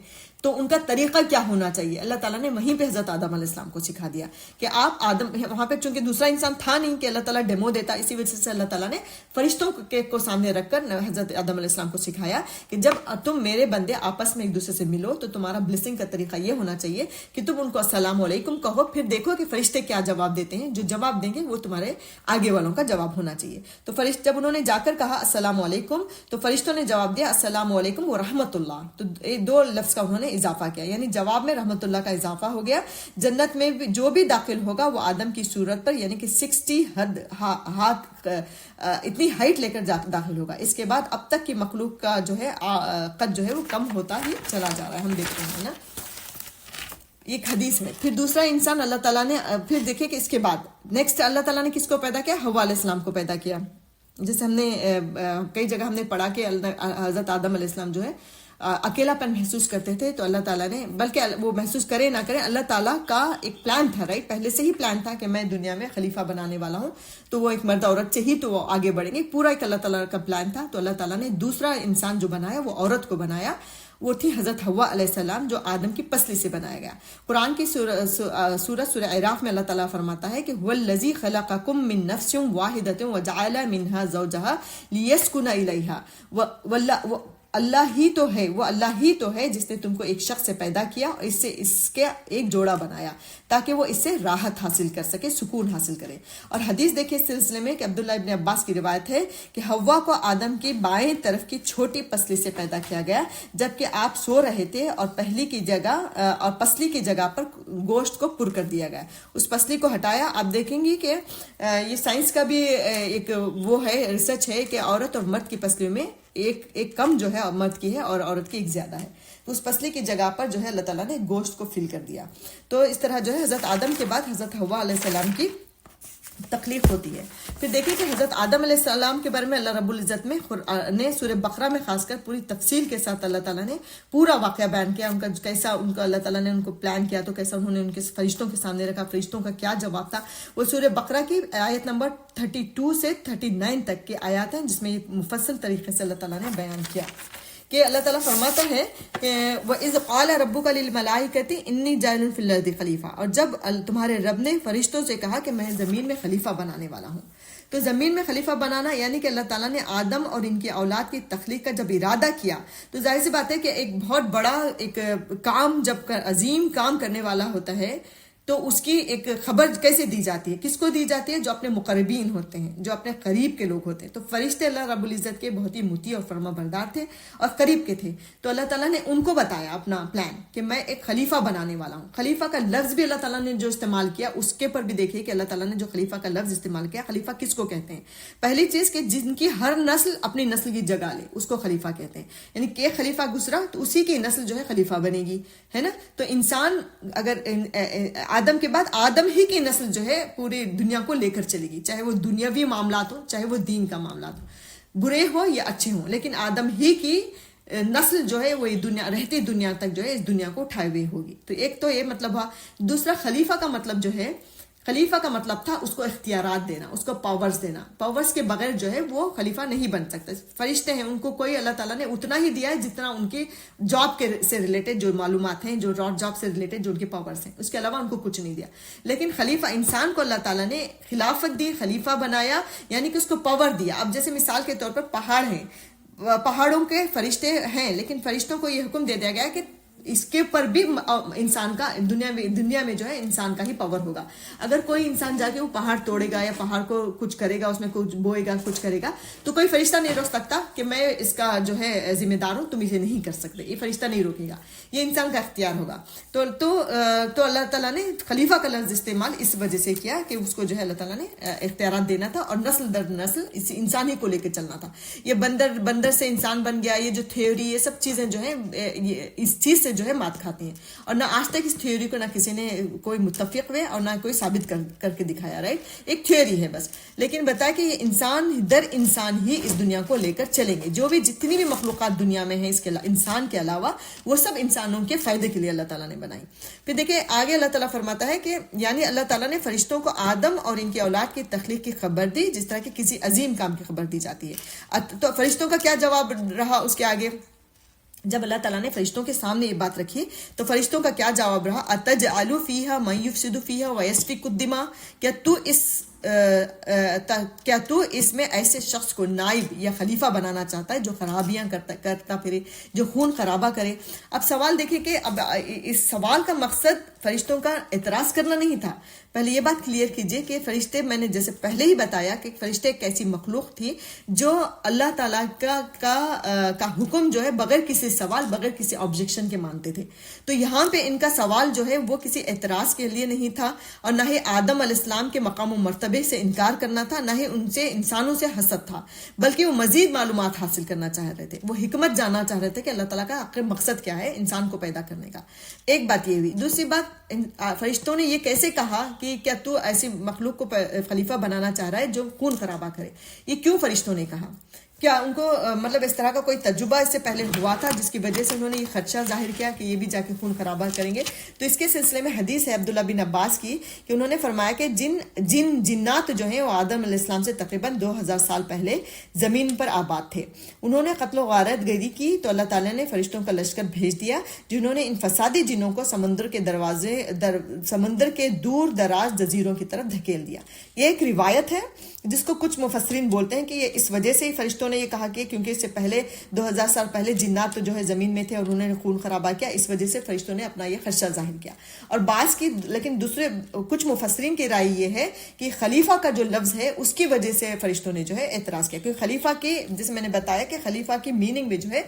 تو ان کا طریقہ کیا ہونا چاہیے، اللہ تعالیٰ نے وہیں پہ حضرت آدم علیہ السلام کو سکھا دیا کہ آپ آدم، وہاں پہ چونکہ دوسرا انسان تھا نہیں کہ اللہ تعالیٰ ڈیمو دیتا، اسی وجہ سے اللہ تعالیٰ نے فرشتوں کو سامنے رکھ کر حضرت آدم علیہ السلام کو سکھایا کہ جب تم میرے بندے آپس میں ایک دوسرے سے ملو تو تمہارا بلیسنگ کا طریقہ یہ ہونا چاہیے کہ تم ان کو السلام علیکم کہو، پھر دیکھو کہ فرشتے کیا جواب دیتے ہیں، جو جواب دیں گے وہ تمہارے آگے والوں کا جواب ہونا چاہیے۔ تو جب انہوں نے جا کر کہا السلام علیکم تو فرشتوں نے جواب دیا السلام علیکم ورحمۃ اللہ، تو 2 لفظ کا انہوں نے اضافہ کیا، یعنی جواب میں رحمت اللہ کا اضافہ ہو گیا۔ جنت میں جو بھی داخل ہوگا وہ آدم کی صورت پر، یعنی کہ 60 ہاتھ اتنی ہائٹ لے کر داخل ہوگا۔ اس کے بعد اب تک کی مخلوق کا جو ہے قد جو ہے وہ کم ہوتا ہی چلا جا رہا ہے، ہم دیکھتے ہیں نا، ایک حدیث ہے۔ پھر دوسرا انسان اللہ تعالیٰ نے، پھر دیکھیں کہ اس کے بعد نیکسٹ اللہ تعالیٰ نے کس کو پیدا کیا، حوا علیہ السلام کو پیدا کیا۔ جیسے ہم نے کئی جگہ ہم نے پڑھا کہ حضرت آدم علیہ السلام جو ہے اکیلا پن محسوس کرتے تھے، تو اللہ تعالیٰ نے، بلکہ وہ محسوس کرے نہ کرے، اللہ تعالیٰ کا ایک پلان تھا، رائٹ، پہلے سے ہی پلان تھا کہ میں دنیا میں خلیفہ بنانے والا ہوں، تو وہ ایک مرد عورت سے ہی تو وہ آگے بڑھیں گے، پورا ایک اللہ تعالیٰ کا پلان تھا۔ تو اللہ تعالیٰ نے دوسرا انسان جو بنایا وہ عورت کو بنایا، وہ تھی حضرت حوا علیہ السلام جو آدم کی پسلی سے بنایا گیا. قرآن کی سورہ اعراف میں اللہ تعالیٰ فرماتا ہے کہ هو الذی خلقکم من نفس واحدۃ وجعل منها زوجها لیسکن الیہا. اللہ ہی تو ہے، وہ اللہ ہی تو ہے جس نے تم کو ایک شخص سے پیدا کیا اور اس کے ایک جوڑا بنایا تاکہ وہ اس سے راحت حاصل کر سکے، سکون حاصل کرے. اور حدیث دیکھیں اس سلسلے میں کہ عبداللہ ابن عباس کی روایت ہے کہ حوا کو آدم کی بائیں طرف کی چھوٹی پسلی سے پیدا کیا گیا جبکہ آپ سو رہے تھے، اور پسلی کی جگہ پر گوشت کو پر کر دیا گیا. اس پسلی کو ہٹایا. آپ دیکھیں گی کہ یہ سائنس کا بھی ایک وہ ہے، ریسرچ ہے کہ عورت اور مرد کی پسلیوں میں ایک کم جو ہے مرد کی ہے اور عورت کی ایک زیادہ ہے. تو اس پسلی کی جگہ پر جو ہے اللہ تعالیٰ نے گوشت کو فل کر دیا. تو اس طرح جو ہے حضرت آدم کے بعد حضرت حوا علیہ السلام کی تخلیق ہوتی ہے. پھر دیکھیں کہ حضرت آدم علیہ السلام کے بارے میں اللہ رب العزت نے سورہ بقرہ میں خاص کر پوری تفصیل کے ساتھ اللہ تعالیٰ نے پورا واقعہ بیان کیا. ان کا کیسا ان کا اللہ تعالیٰ نے ان کو پلان کیا تو کیسا انہوں نے ان کے فرشتوں کے سامنے رکھا، فرشتوں کا کیا جواب تھا. وہ سورہ بقرہ کی آیت نمبر 32 سے 39 تک کی آیات ہیں جس میں یہ مفصل طریقے سے اللہ تعالیٰ نے بیان کیا کہ اللہ تعالیٰ فرماتا ہے کہ وَإِذْ قَالَ رَبُّكَ لِلْمَلَائِكَةِ إِنِّي جَاعِلٌ فِي الْأَرْضِ خلیفہ، اور جب تمہارے رب نے فرشتوں سے کہا کہ میں زمین میں خلیفہ بنانے والا ہوں. تو زمین میں خلیفہ بنانا یعنی کہ اللہ تعالیٰ نے آدم اور ان کی اولاد کی تخلیق کا جب ارادہ کیا تو ظاہر سی بات ہے کہ ایک بہت بڑا ایک کام جب عظیم کام کرنے والا ہوتا ہے تو اس کی ایک خبر کیسے دی جاتی ہے، کس کو دی جاتی ہے؟ جو اپنے مقربین ہوتے ہیں، جو اپنے قریب کے لوگ ہوتے ہیں. تو فرشتے اللہ رب العزت کے بہت ہی مطیع اور فرما بردار تھے اور قریب کے تھے. تو اللہ تعالیٰ نے ان کو بتایا اپنا پلان کہ میں ایک خلیفہ بنانے والا ہوں. خلیفہ کا لفظ بھی اللہ تعالیٰ نے جو استعمال کیا اس کے پر بھی دیکھیے کہ اللہ تعالیٰ نے جو خلیفہ کا لفظ استعمال کیا، خلیفہ کس کو کہتے ہیں؟ پہلی چیز کہ جن کی ہر نسل اپنی نسل کی جگہ لے اس کو خلیفہ کہتے ہیں. یعنی کہ خلیفہ گزرا تو اسی کی نسل جو ہے خلیفہ بنے گی، ہے نا. تو انسان اگر آدم کے بعد آدم ہی کی نسل جو ہے پوری دنیا کو لے کر چلے گی، چاہے وہ دنیاوی معاملات ہو چاہے وہ دین کا معاملات ہو، برے ہو یا اچھے ہوں، لیکن آدم ہی کی نسل جو ہے وہ دنیا رہتی دنیا تک جو ہے اس دنیا کو اٹھائے ہوئے ہوگی. تو ایک تو یہ مطلب ہوا. دوسرا خلیفہ کا مطلب جو ہے، خلیفہ کا مطلب تھا اس کو اختیارات دینا، اس کو پاورز دینا. پاورز کے بغیر جو ہے وہ خلیفہ نہیں بن سکتا. فرشتے ہیں ان کو کوئی اللہ تعالیٰ نے اتنا ہی دیا ہے جتنا ان کی جاب سے ریلیٹڈ جو معلومات ہیں، جو جاب سے ریلیٹڈ جو ان کے پاورز ہیں، اس کے علاوہ ان کو کچھ نہیں دیا. لیکن خلیفہ انسان کو اللہ تعالیٰ نے خلافت دی، خلیفہ بنایا، یعنی کہ اس کو پاور دیا. اب جیسے مثال کے طور پر پہاڑ ہیں، پہاڑوں کے فرشتے ہیں لیکن فرشتوں کو یہ حکم دے دیا گیا کہ اس کے پر بھی انسان کا دنیا میں جو ہے انسان کا ہی پاور ہوگا. اگر کوئی انسان جا کے وہ پہاڑ توڑے گا یا پہاڑ کو کچھ کرے گا، اس میں کچھ بوئے گا، کچھ کرے گا، تو کوئی فرشتہ نہیں روک سکتا کہ میں اس کا جو ہے ذمہ دار ہوں، تم اسے نہیں کر سکتے. یہ فرشتہ نہیں روکے گا، یہ انسان کا اختیار ہوگا. تو اللہ تعالیٰ نے خلیفہ کا لفظ استعمال اس وجہ سے کیا کہ اس کو جو ہے اللہ تعالیٰ نے اختیارات دینا تھا اور نسل در نسل اس انسان ہی کو لے کے چلنا تھا. یہ بندر سے انسان بن گیا، یہ جو تھیوری، یہ سب چیزیں جو ہیں اس چیز سے جو ہے مات کھاتی ہیں. اور نہ آج تک اس تھیوری کو نہ کسی نے کوئی متفق ہوئے اور نہ کوئی ثابت کر کے دکھایا. رائٹ، ایک تھیوری ہے بس. لیکن بتایا کہ یہ انسان در انسان ہی اس دنیا کو لے کر چلیں گے. جو بھی جتنی بھی مخلوقات دنیا میں ہیں اس کے انسان کے علاوہ، وہ سب انسانوں کے فائدے کے لیے اللہ تعالیٰ نے بنائی. پھر دیکھیں آگے اللہ تعالیٰ فرماتا ہے کہ یعنی اللہ تعالیٰ نے فرشتوں کو آدم اور ان کی اولاد کی تخلیق کی خبر دی جس طرح کہ کسی عظیم کام کی خبر دی جاتی ہے. تو فرشتوں کا کیا جواب رہا اس کے آگے؟ جب اللہ تعالیٰ نے فرشتوں کے سامنے یہ بات رکھی تو فرشتوں کا کیا جواب رہا؟ اتجعل فیہا من یفسد فیہا ویسفک الدماء، کیا تو اس میں ایسے شخص کو نائب یا خلیفہ بنانا چاہتا ہے جو خرابیاں کرتا پھرے، جو خون خرابہ کرے؟ اب سوال دیکھیں کہ اب اس سوال کا مقصد فرشتوں کا اعتراض کرنا نہیں تھا. پہلے یہ بات کلیئر کیجئے کہ فرشتے، میں نے جیسے پہلے ہی بتایا کہ فرشتے ایک ایسی مخلوق تھی جو اللہ تعالیٰ کا حکم جو ہے بغیر کسی سوال، بغیر کسی آبجیکشن کے مانتے تھے. تو یہاں پہ ان کا سوال جو ہے وہ کسی اعتراض کے لیے نہیں تھا اور نہ ہی آدم علیہ السلام کے مقام و مرتبے سے انکار کرنا تھا، نہ ہی ان سے انسانوں سے حسد تھا، بلکہ وہ مزید معلومات حاصل کرنا چاہ رہے تھے. وہ حکمت جاننا چاہ رہے تھے کہ اللہ تعالیٰ کا آخر مقصد کیا ہے انسان کو پیدا کرنے کا. ایک بات یہ ہوئی. دوسری بات، فرشتوں نے یہ کیسے کہا کہ کیا تو ایسی مخلوق کو خلیفہ بنانا چاہ رہا ہے جو خون خرابہ کرے؟ یہ کیوں فرشتوں نے کہا؟ کیا ان کو مطلب اس طرح کا کوئی تجربہ اس سے پہلے ہوا تھا جس کی وجہ سے انہوں نے یہ خدشہ ظاہر کیا کہ یہ بھی جا کے خون خرابہ کریں گے؟ تو اس کے سلسلے میں حدیث ہے عبداللہ بن عباس کی کہ انہوں نے فرمایا کہ جنات جو ہیں وہ آدم علیہ السلام سے تقریباً 2000 سال پہلے زمین پر آباد تھے. انہوں نے قتل و غارت گری کی تو اللہ تعالیٰ نے فرشتوں کا لشکر بھیج دیا جنہوں نے ان فسادی جنوں کو سمندر کے دور دراز جزیروں کی طرف دھکیل دیا. یہ ایک روایت ہے جس کو کچھ مفسرین بولتے ہیں کہ یہ اس وجہ سے ہی فرشتوں نے یہ کہا کہ کیونکہ اس سے پہلے 2000 سال پہلے جنات جو ہے زمین میں تھے اور انہوں نے خون خرابہ کیا، اس وجہ سے فرشتوں نے اپنا یہ خدشہ ظاہر کیا. اور بعض کی لیکن دوسرے کچھ مفسرین کی رائے یہ ہے کہ خلیفہ کا جو لفظ ہے اس کی وجہ سے فرشتوں نے جو ہے اعتراض کیا، کیونکہ خلیفہ کی جیسے میں نے بتایا کہ خلیفہ کی میننگ میں جو ہے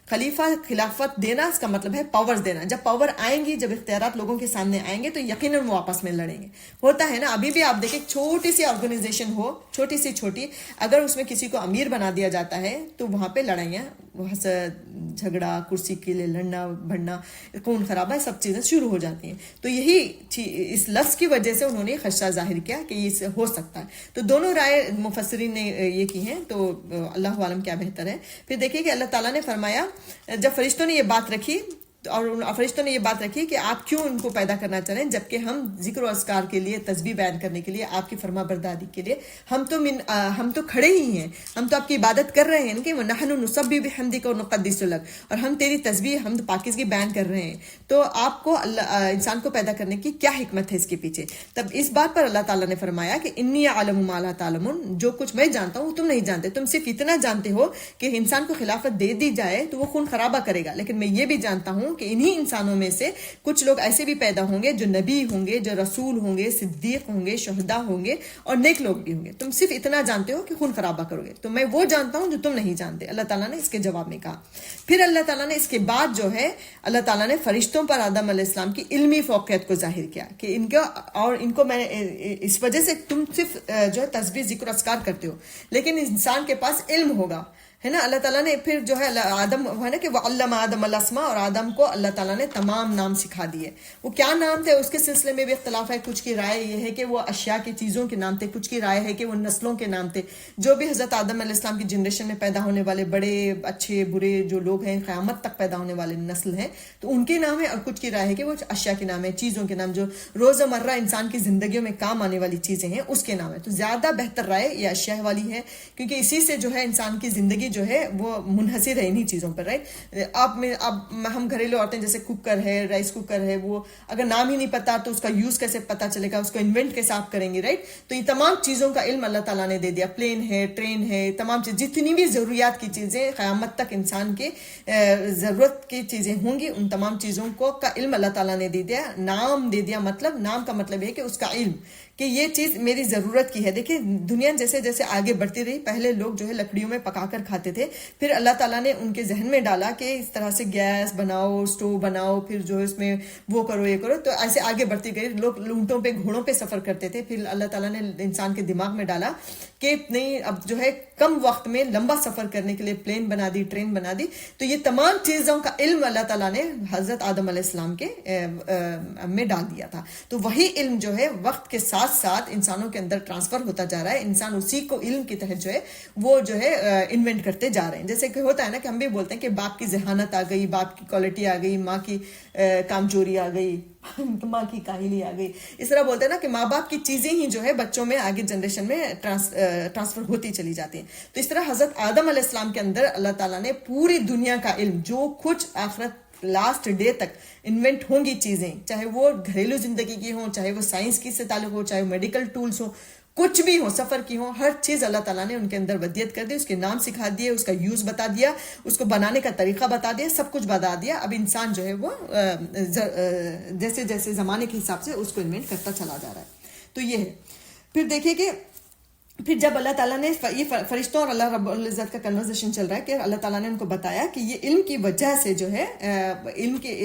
خلیفہ خلافت دینا، اس کا مطلب ہے پاورز دینا. جب پاور آئیں گی، جب اختیارات لوگوں کے سامنے آئیں گے تو یقیناً وہ آپس میں لڑیں گے. ہوتا ہے نا، ابھی بھی آپ دیکھیں چھوٹی سی آرگنائزیشن ہو، چھوٹی سی چھوٹی، اگر اس میں کسی کو امیر بنا دیا جاتا ہے تو وہاں پہ لڑائیاں، حسد، جھگڑا، کرسی کے لیے لڑنا بھڑنا، خون خرابہ، سب چیزیں شروع ہو جاتی ہیں. تو یہی اس لفظ کی وجہ سے انہوں نے خدشہ ظاہر کیا کہ یہ ہو سکتا ہے. تو دونوں رائے مفسرین نے یہ کی ہیں، تو اللہ عالم کیا بہتر ہے. پھر دیکھیے کہ اللہ تعالیٰ نے فرمایا جب فرشتوں نے یہ بات رکھی اور فرشتوں نے یہ بات رکھی کہ آپ کیوں ان کو پیدا کرنا چاہیں جبکہ ہم ذکر و اذکار کے لیے، تسبیح بیان کرنے کے لیے، آپ کی فرما برداری کے لیے ہم تو کھڑے ہی ہیں، ہم تو آپ کی عبادت کر رہے ہیں کہ وَنَحْنُ نُسَبِّحُ بِحَمْدِكَ وَنُقَدِّسُ لَكَ، اور ہم تیری تسبیح، حمد، پاکیزگی بیان کر رہے ہیں. تو آپ کو انسان کو پیدا کرنے کی کیا حکمت ہے اس کے پیچھے؟ تب اس بات پر اللہ تعالیٰ نے فرمایا کہ انی اعلم ما لا تعلمون، جو کچھ میں جانتا ہوں وہ تم نہیں جانتے. تم صرف اتنا جانتے ہو کہ انسان کو خلافت دے دی جائے تو وہ خون خرابہ کرے گا، لیکن میں یہ بھی جانتا ہوں کہ انہی انسانوں میں سے کچھ لوگ ایسے بھی پیدا ہوں گے جو نبی ہوں گے، جو رسول ہوں گے، صدیق ہوں گے، شہداء ہوں گے اور نیک لوگ بھی ہوں گے. تم صرف اتنا جانتے ہو کہ خون خرابہ کرو گے، تو میں وہ جانتا ہوں جو تم نہیں جانتے. اللہ تعالیٰ نے اس کے جواب میں کہا. پھر اللہ تعالیٰ نے اس کے بعد جو ہے اللہ تعالیٰ نے فرشتوں پر آدم علیہ السلام کی علمی فوقیت کو ظاہر کیا کہ ان کو میں اس وجہ سے تم صرف جو ہے تسبیح، ذکر، اذکار کرتے ہو، لیکن انسان کے پاس علم ہوگا، ہے نا. اللہ تعالیٰ نے پھر جو ہے آدم ہے نا کہ وہ علم آدم الاسماء، اور آدم کو اللہ تعالیٰ نے تمام نام سکھا دیے. وہ کیا نام تھے اس کے سلسلے میں بھی اختلاف ہے. کچھ کی رائے یہ ہے کہ وہ اشیاء کی، چیزوں کے نام تھے، کچھ کی رائے ہے کہ وہ نسلوں کے نام تھے. جو بھی حضرت آدم علیہ السلام کی جنریشن میں پیدا ہونے والے بڑے اچھے برے جو لوگ ہیں، قیامت تک پیدا ہونے والے نسل ہیں، تو ان کے نام ہے. اور کچھ کی رائے ہے کہ وہ اشیاء کے نام ہے، چیزوں کے نام، جو روزمرہ انسان کی زندگیوں میں کام آنے والی چیزیں ہیں اس کے نام ہے. تو زیادہ بہتر رائے یہ اشیاء والی ہے، کیونکہ اسی سے جو ہے انسان کی زندگی جو ہے وہ منحصر ہے انہی چیزوں پر، رائٹ. اب ہم گھریلو عورتیں جیسے کوکر ہے، رائس کوکر ہے، وہ اگر نام ہی نہیں پتا تو اس کا یوز کیسے پتا چلے گا، اس کو انوینٹ کیسے آپ کریں گے، رائٹ. تو یہ تمام چیزوں کا علم اللہ تعالیٰ نے دے دیا. پلین ہے، ٹرین ہے، تمام چیز، جتنی بھی ضروریات کی چیزیں قیامت تک انسان کے ضرورت کی چیزیں ہوں گی، ان تمام چیزوں کا علم اللہ تعالیٰ نے دے دیا. نام دے دیا، مطلب نام کا مطلب ہے کہ اس کا علم کہ یہ چیز میری ضرورت کی ہے. دیکھیں دنیا جیسے جیسے آگے بڑھتی رہی، پہلے لوگ جو ہے لکڑیوں میں پکا کر کھاتے تھے، پھر اللہ تعالیٰ نے ان کے ذہن میں ڈالا کہ اس طرح سے گیس بناؤ، اسٹوو بناؤ، پھر جو ہے اس میں وہ کرو، یہ کرو. تو ایسے آگے بڑھتی گئی. لوگ اونٹوں پہ، گھوڑوں پہ سفر کرتے تھے. پھر اللہ تعالیٰ نے انسان کے دماغ میں ڈالا کہ نہیں، اب جو ہے کم وقت میں لمبا سفر کرنے کے لیے پلین بنا دی، ٹرین بنا دی. تو یہ تمام چیزوں کا علم اللہ تعالیٰ نے حضرت آدم علیہ السلام کے میں ڈال دیا تھا. تو وہی علم جو ہے وقت کے ساتھ ساتھ انسانوں کے اندر ٹرانسفر ہوتا جا رہا ہے. انسان اسی کو علم کے تحت جو ہے وہ جو ہے انوینٹ کرتے جا رہے ہیں. جیسے کہ ہوتا ہے نا کہ ہم بھی بولتے ہیں کہ باپ کی ذہانت آ گئی، باپ کی کوالٹی آ گئی، ماں کی کامچوری آ گئی، ماں کی کاہلی آ گئی. اس طرح بولتے ہیں نا کہ ماں باپ کی چیزیں ہی جو ہے بچوں میں آگے جنریشن میں ٹرانسفر ہوتی چلی جاتی ہیں. تو اس طرح حضرت آدم علیہ السلام کے اندر اللہ تعالیٰ نے پوری دنیا کا علم، جو کچھ آخرت لاسٹ ڈے تک انوینٹ ہوں گی چیزیں، چاہے وہ گھریلو زندگی کی ہوں، چاہے وہ سائنس کی سے تعلق ہو، چاہے میڈیکل ٹولز ہوں، کچھ بھی ہو، سفر کی ہو، ہر چیز اللہ تعالیٰ نے ان کے اندر ودیت کر دی. اس کے نام سکھا دیے، اس کا یوز بتا دیا، اس کو بنانے کا طریقہ بتا دیا، سب کچھ بتا دیا. اب انسان جو ہے وہ جیسے جیسے زمانے کے حساب سے اس کو انوینٹ کرتا چلا جا رہا ہے. تو یہ ہے. پھر دیکھیے کہ پھر جب اللہ تعالیٰ نے یہ فرشتوں اور اللہ رب العزت کا کنورزیشن چل رہا ہے کہ اللہ تعالیٰ نے ان کو بتایا کہ یہ علم کی وجہ سے جو ہے علم کے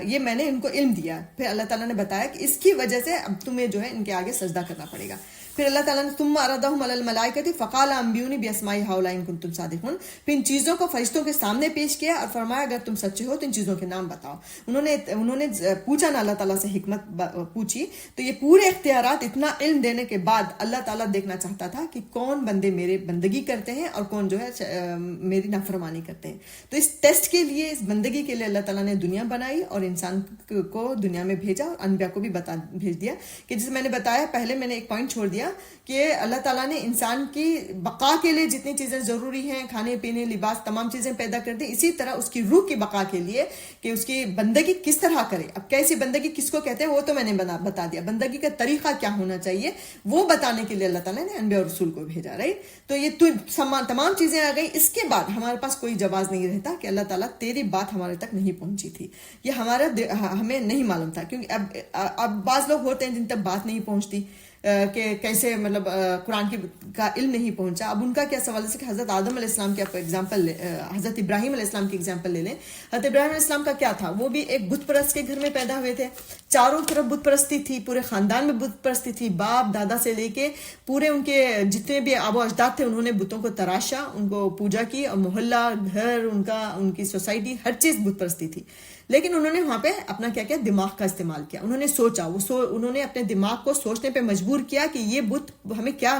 یہ میں نے ان کو علم دیا. پھر اللہ تعالیٰ نے بتایا کہ اس کی وجہ سے اب تمہیں جو ہے ان کے آگے سجدہ کرنا پڑے گا. پھر اللہ تعالیٰ نے ثم عرضهم علی الملائکۃ فقال انبئونی باسماء هؤلاء ان کنتم صادقین. پھر ان چیزوں کو فرشتوں کے سامنے پیش کیا اور فرمایا اگر تم سچے ہو تو ان چیزوں کے نام بتاؤ. انہوں نے پوچھا نا اللہ تعالیٰ سے حکمت پوچھی. تو یہ پورے اختیارات، اتنا علم دینے کے بعد اللہ تعالیٰ دیکھنا چاہتا جاتا تھا کہ کون بندے میرے بندگی کرتے ہیں اور کون جو ہے میری نافرمانی کرتے ہیں. تو اس ٹیسٹ کے لیے، اس بندگی کے لیے اللہ تعالیٰ نے دنیا بنائی اور انسان کو دنیا میں بھیجا اور انبیاء کو بھی بھیج دیا. کہ جسے میں نے بتایا پہلے، میں نے ایک پوائنٹ چھوڑ دیا کہ اللہ تعالیٰ نے انسان کی بقا کے لیے جتنی چیزیں ضروری ہیں، کھانے پینے، لباس، تمام چیزیں پیدا کر دی. اسی طرح اس کی روح کی بقا کے لیے کہ اس کی بندگی کس طرح کرے. اب کیسی بندگی کس کو کہتے ہیں وہ تو میں نے بتا دیا. بندگی کا طریقہ کیا ہونا چاہیے وہ بتانے کے لیے اللہ تعالیٰ نے انبیاء اور رسول کو بھیجا. رائٹ، تو یہ تمام چیزیں آ گئی. اس کے بعد ہمارے پاس کوئی جواز نہیں رہتا کہ اللہ تعالیٰ تیری بات ہمارے تک نہیں پہنچی تھی، یہ ہمیں نہیں معلوم تھا. کیونکہ اب بعض لوگ ہوتے ہیں جن تک بات نہیں پہنچتی کہ کیسے مطلب قرآن کا علم نہیں پہنچا. اب ان کا کیا سوال ہے کہ حضرت آدم علیہ السلام کی آپ ایگزامپل، حضرت ابراہیم علیہ السلام کی ایگزامپل لے لیں. حضرت ابراہیم علیہ السلام کا کیا تھا؟ وہ بھی ایک بت پرست کے گھر میں پیدا ہوئے تھے. چاروں طرف بت پرستی تھی، پورے خاندان میں بت پرستی تھی. باپ دادا سے لے کے پورے ان کے جتنے بھی آبا و اجداد تھے انہوں نے بتوں کو تراشا، ان کو پوجا کی، اور محلہ، گھر، ان کی سوسائٹی، ہر چیز بت پرستی تھی. لیکن انہوں نے وہاں پہ اپنا کیا دماغ کا استعمال کیا. انہوں نے سوچا، انہوں نے اپنے دماغ کو سوچنے پہ مجبور کیا کہ یہ بت ہمیں کیا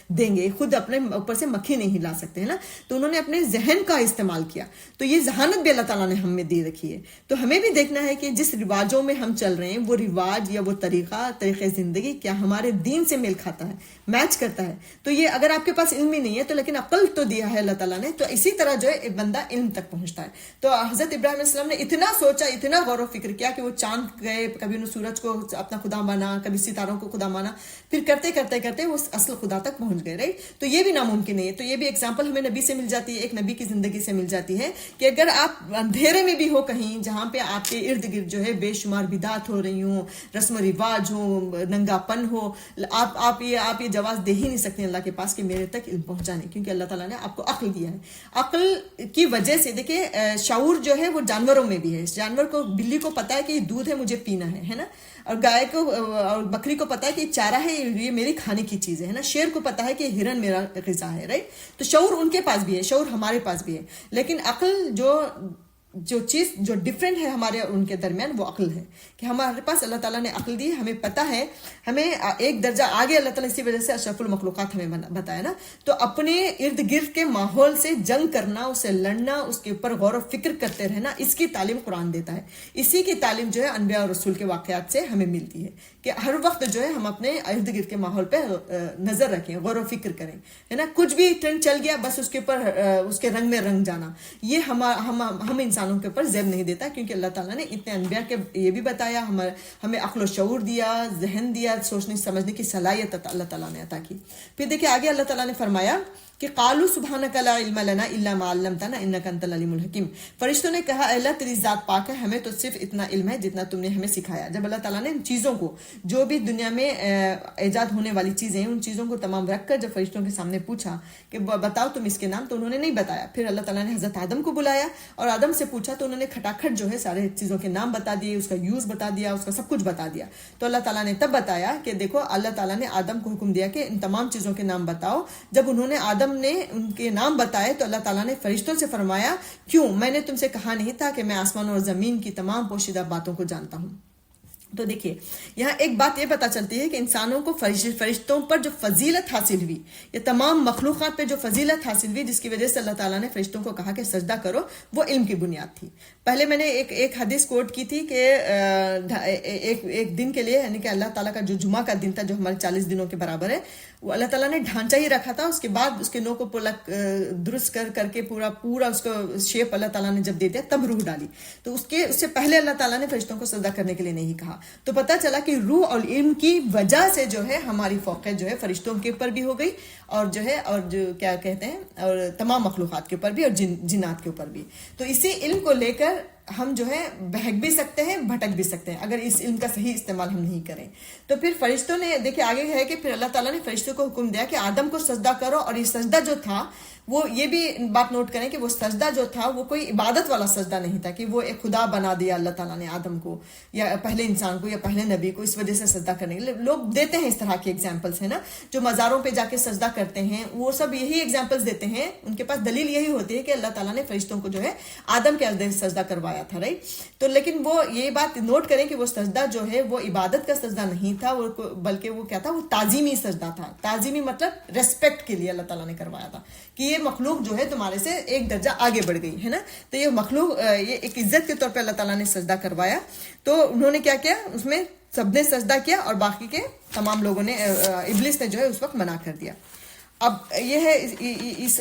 دیں گے، خود اپنے اوپر سے مکھی نہیں لا سکتے ہیں نا. تو انہوں نے اپنے ذہن کا استعمال کیا. تو یہ ذہانت بھی اللہ تعالیٰ نے ہمیں دے رکھی ہے. تو ہمیں بھی دیکھنا ہے کہ جس رواجوں میں ہم چل رہے ہیں وہ رواج یا وہ طریقہ زندگی کیا ہمارے دین سے میل کھاتا ہے، میچ کرتا ہے. تو یہ اگر آپ کے پاس علم ہی نہیں ہے تو لیکن عقل تو دیا ہے اللہ تعالیٰ نے، تو اسی طرح جو ہے بندہ علم تک پہنچتا ہے. تو حضرت ابراہیم علیہ السلام نے اتنا سوچا، اتنا غور و فکر کیا کہ وہ چاند گئے، کبھی انہوں سورج کو اپنا خدا مانا، کبھی ستاروں کو خدا مانا، پھر کرتے کرتے کرتے وہ اصل خدا تک پہنچ گئے. رائٹ، تو یہ بھی ناممکن ہے. تو یہ بھی ایگزامپل ہمیں نبی سے مل جاتی ہے، ایک نبی کی زندگی سے مل جاتی ہے کہ اگر آپ اندھیرے میں بھی ہو کہیں جہاں پہ آپ کے ارد گرد جو ہے بے شمار بدعات ہو رہی ہوں، رسم و رواج ہو، ننگا پن ہو، آپ یہ جواز دے ہی نہیں سکتے اللہ کے پاس کہ میرے تک علم پہنچانے، کیونکہ اللہ تعالیٰ نے آپ کو عقل دیا ہے. عقل کی وجہ سے دیکھیں شعور جو ہے وہ جانوروں میں بھی ہے. جانور کو، بلی کو پتا ہے کہ یہ دودھ ہے مجھے پینا ہے نا، اور گائے کو اور بکری کو پتا ہے کہ یہ چارہ ہے، یہ میری کھانے کی چیز ہے نا. شیر کو پتا ہے کہ ہرن میرا غذا ہے. رائٹ، تو شعور ان کے پاس بھی ہے، شعور ہمارے پاس بھی ہے. لیکن عقل جو چیز جو ڈفرینٹ ہے ہمارے اور ان کے درمیان وہ عقل ہے کہ ہمارے پاس اللہ تعالیٰ نے عقل دی. ہمیں پتہ ہے، ہمیں ایک درجہ آگے اللہ تعالیٰ اسی وجہ سے اشرف المخلوقات ہمیں بتایا نا. تو اپنے ارد گرد کے ماحول سے جنگ کرنا، اسے لڑنا، اس کے اوپر غور و فکر کرتے رہنا، اس کی تعلیم قرآن دیتا ہے. اسی کی تعلیم جو ہے انبیاء اور رسول کے واقعات سے ہمیں ملتی ہے کہ ہر وقت جو ہے ہم اپنے ارد گرد کے ماحول پہ نظر رکھیں، غور و فکر کریں، ہے نا. کچھ بھی ٹرینڈ چل گیا بس اس کے اوپر اس کے رنگ میں رنگ جانا، یہ ہم انسانوں کے اوپر زیب نہیں دیتا. کیونکہ اللہ تعالیٰ نے اتنے انبیاء کے یہ بھی بتایا، ہمیں عقل و شعور دیا، ذہن دیا، سوچنے سمجھنے کی صلاحیت اللہ تعالیٰ نے عطا کی. پھر دیکھیں آگے اللہ تعالیٰ نے فرمایا کہ قالوا سبحانک لا علم لنا الا ما علمتنا انک انت العلیم الحکیم. فرشتوں نے کہا اے اللہ تیری ذات پاک ہے، ہمیں تو صرف اتنا علم ہے جتنا تم نے ہمیں سکھایا. جب اللہ تعالیٰ نے ان چیزوں کو، جو بھی دنیا میں ایجاد ہونے والی چیزیں ہیں، ان چیزوں کو تمام رکھ کر جب فرشتوں کے سامنے پوچھا کہ بتاؤ تم اس کے نام، تو انہوں نے نہیں بتایا. پھر اللہ تعالیٰ نے حضرت آدم کو بلایا اور آدم سے پوچھا تو انہوں نے کھٹاکھٹ جو ہے سارے چیزوں کے نام بتا دیے، اس کا یوز بتا دیا، اس کا سب کچھ بتا دیا. تو اللہ تعالیٰ نے تب بتایا کہ دیکھو اللہ تعالیٰ نے آدم کو حکم دیا کہ ان تمام چیزوں کے نام بتاؤ. جب انہوں نے آدم نے ان کے نام بتائے تو اللہ تعالیٰ نے فرشتوں سے فرمایا کیوں، میں نے تم سے کہا نہیں تھا کہ میں آسمان اور زمین کی تمام پوشیدہ باتوں کو جانتا ہوں. تو دیکھیے یہاں ایک بات یہ پتہ چلتی ہے کہ انسانوں کو فرشتوں پر جو فضیلت حاصل ہوئی، یہ تمام مخلوقات پہ جو فضیلت حاصل ہوئی جس کی وجہ سے اللہ تعالیٰ نے فرشتوں کو کہا کہ سجدہ کرو، وہ علم کی بنیاد تھی. پہلے میں نے ایک حدیث کوٹ کی تھی کہ ایک دن کے لیے، یعنی کہ اللہ تعالیٰ کا جو جمعہ کا دن تھا جو ہمارے 40 دنوں کے برابر ہے، وہ اللہ تعالیٰ نے ڈھانچہ ہی رکھا تھا. اس کے بعد اس کے نو کو درست کر کے پورا اس کو شیپ اللہ تعالیٰ نے جب دے دیا تب روح ڈالی. تو اس سے پہلے اللہ تعالیٰ نے فرشتوں کو سجدہ کرنے کے لیے نہیں کہا. تو پتہ چلا کہ روح اور علم کی وجہ سے جو ہے ہماری فوقیت جو ہے فرشتوں کے اوپر بھی ہو گئی، اور جو ہے اور جو کیا کہتے ہیں اور تمام مخلوقات کے اوپر بھی اور جنات کے اوپر بھی. تو اسی علم کو لے کر ہم جو ہے بہک بھی سکتے ہیں، بھٹک بھی سکتے ہیں اگر اس علم کا صحیح استعمال ہم نہیں کریں. تو پھر فرشتوں نے دیکھیں آگے ہے کہ پھر اللہ تعالیٰ نے فرشتوں کو حکم دیا کہ آدم کو سجدہ کرو، اور یہ سجدہ جو تھا وہ یہ بھی بات نوٹ کریں کہ وہ سجدہ جو تھا وہ کوئی عبادت والا سجدہ نہیں تھا کہ وہ ایک خدا بنا دیا اللہ تعالیٰ نے آدم کو یا پہلے انسان کو یا پہلے نبی کو اس وجہ سے سجدہ کرنے کے لیے. لوگ دیتے ہیں اس طرح کے ایگزامپلس ہیں نا, جو مزاروں پہ جا کے سجدہ کرتے ہیں وہ سب یہی ایگزامپلس دیتے ہیں, ان کے پاس دلیل یہی ہوتی ہے کہ اللہ تعالیٰ نے فرشتوں کو جو ہے آدم کے عہد سجدہ کروایا تھا, رائٹ. تو لیکن وہ یہ بات نوٹ کریں کہ وہ سجدہ جو ہے وہ عبادت کا سجدہ نہیں تھا, بلکہ وہ کیا تھا, وہ تعظیمی سجدہ تھا. تعظیمی مطلب ریسپیکٹ کے لیے اللہ تعالیٰ نے کروایا تھا کہ یہ مخلوق جو ہے تمہارے سے ایک درجہ آگے بڑھ گئی ہے نا. تو یہ مخلوق یہ ایک عزت کے طور پہ اللہ تعالیٰ نے سجدہ کروایا. تو انہوں نے کیا کیا, اس میں سب نے سجدہ کیا اور باقی کے تمام لوگوں نے, ابلیس نے جو ہے اس وقت منع کر دیا. اب یہ ہے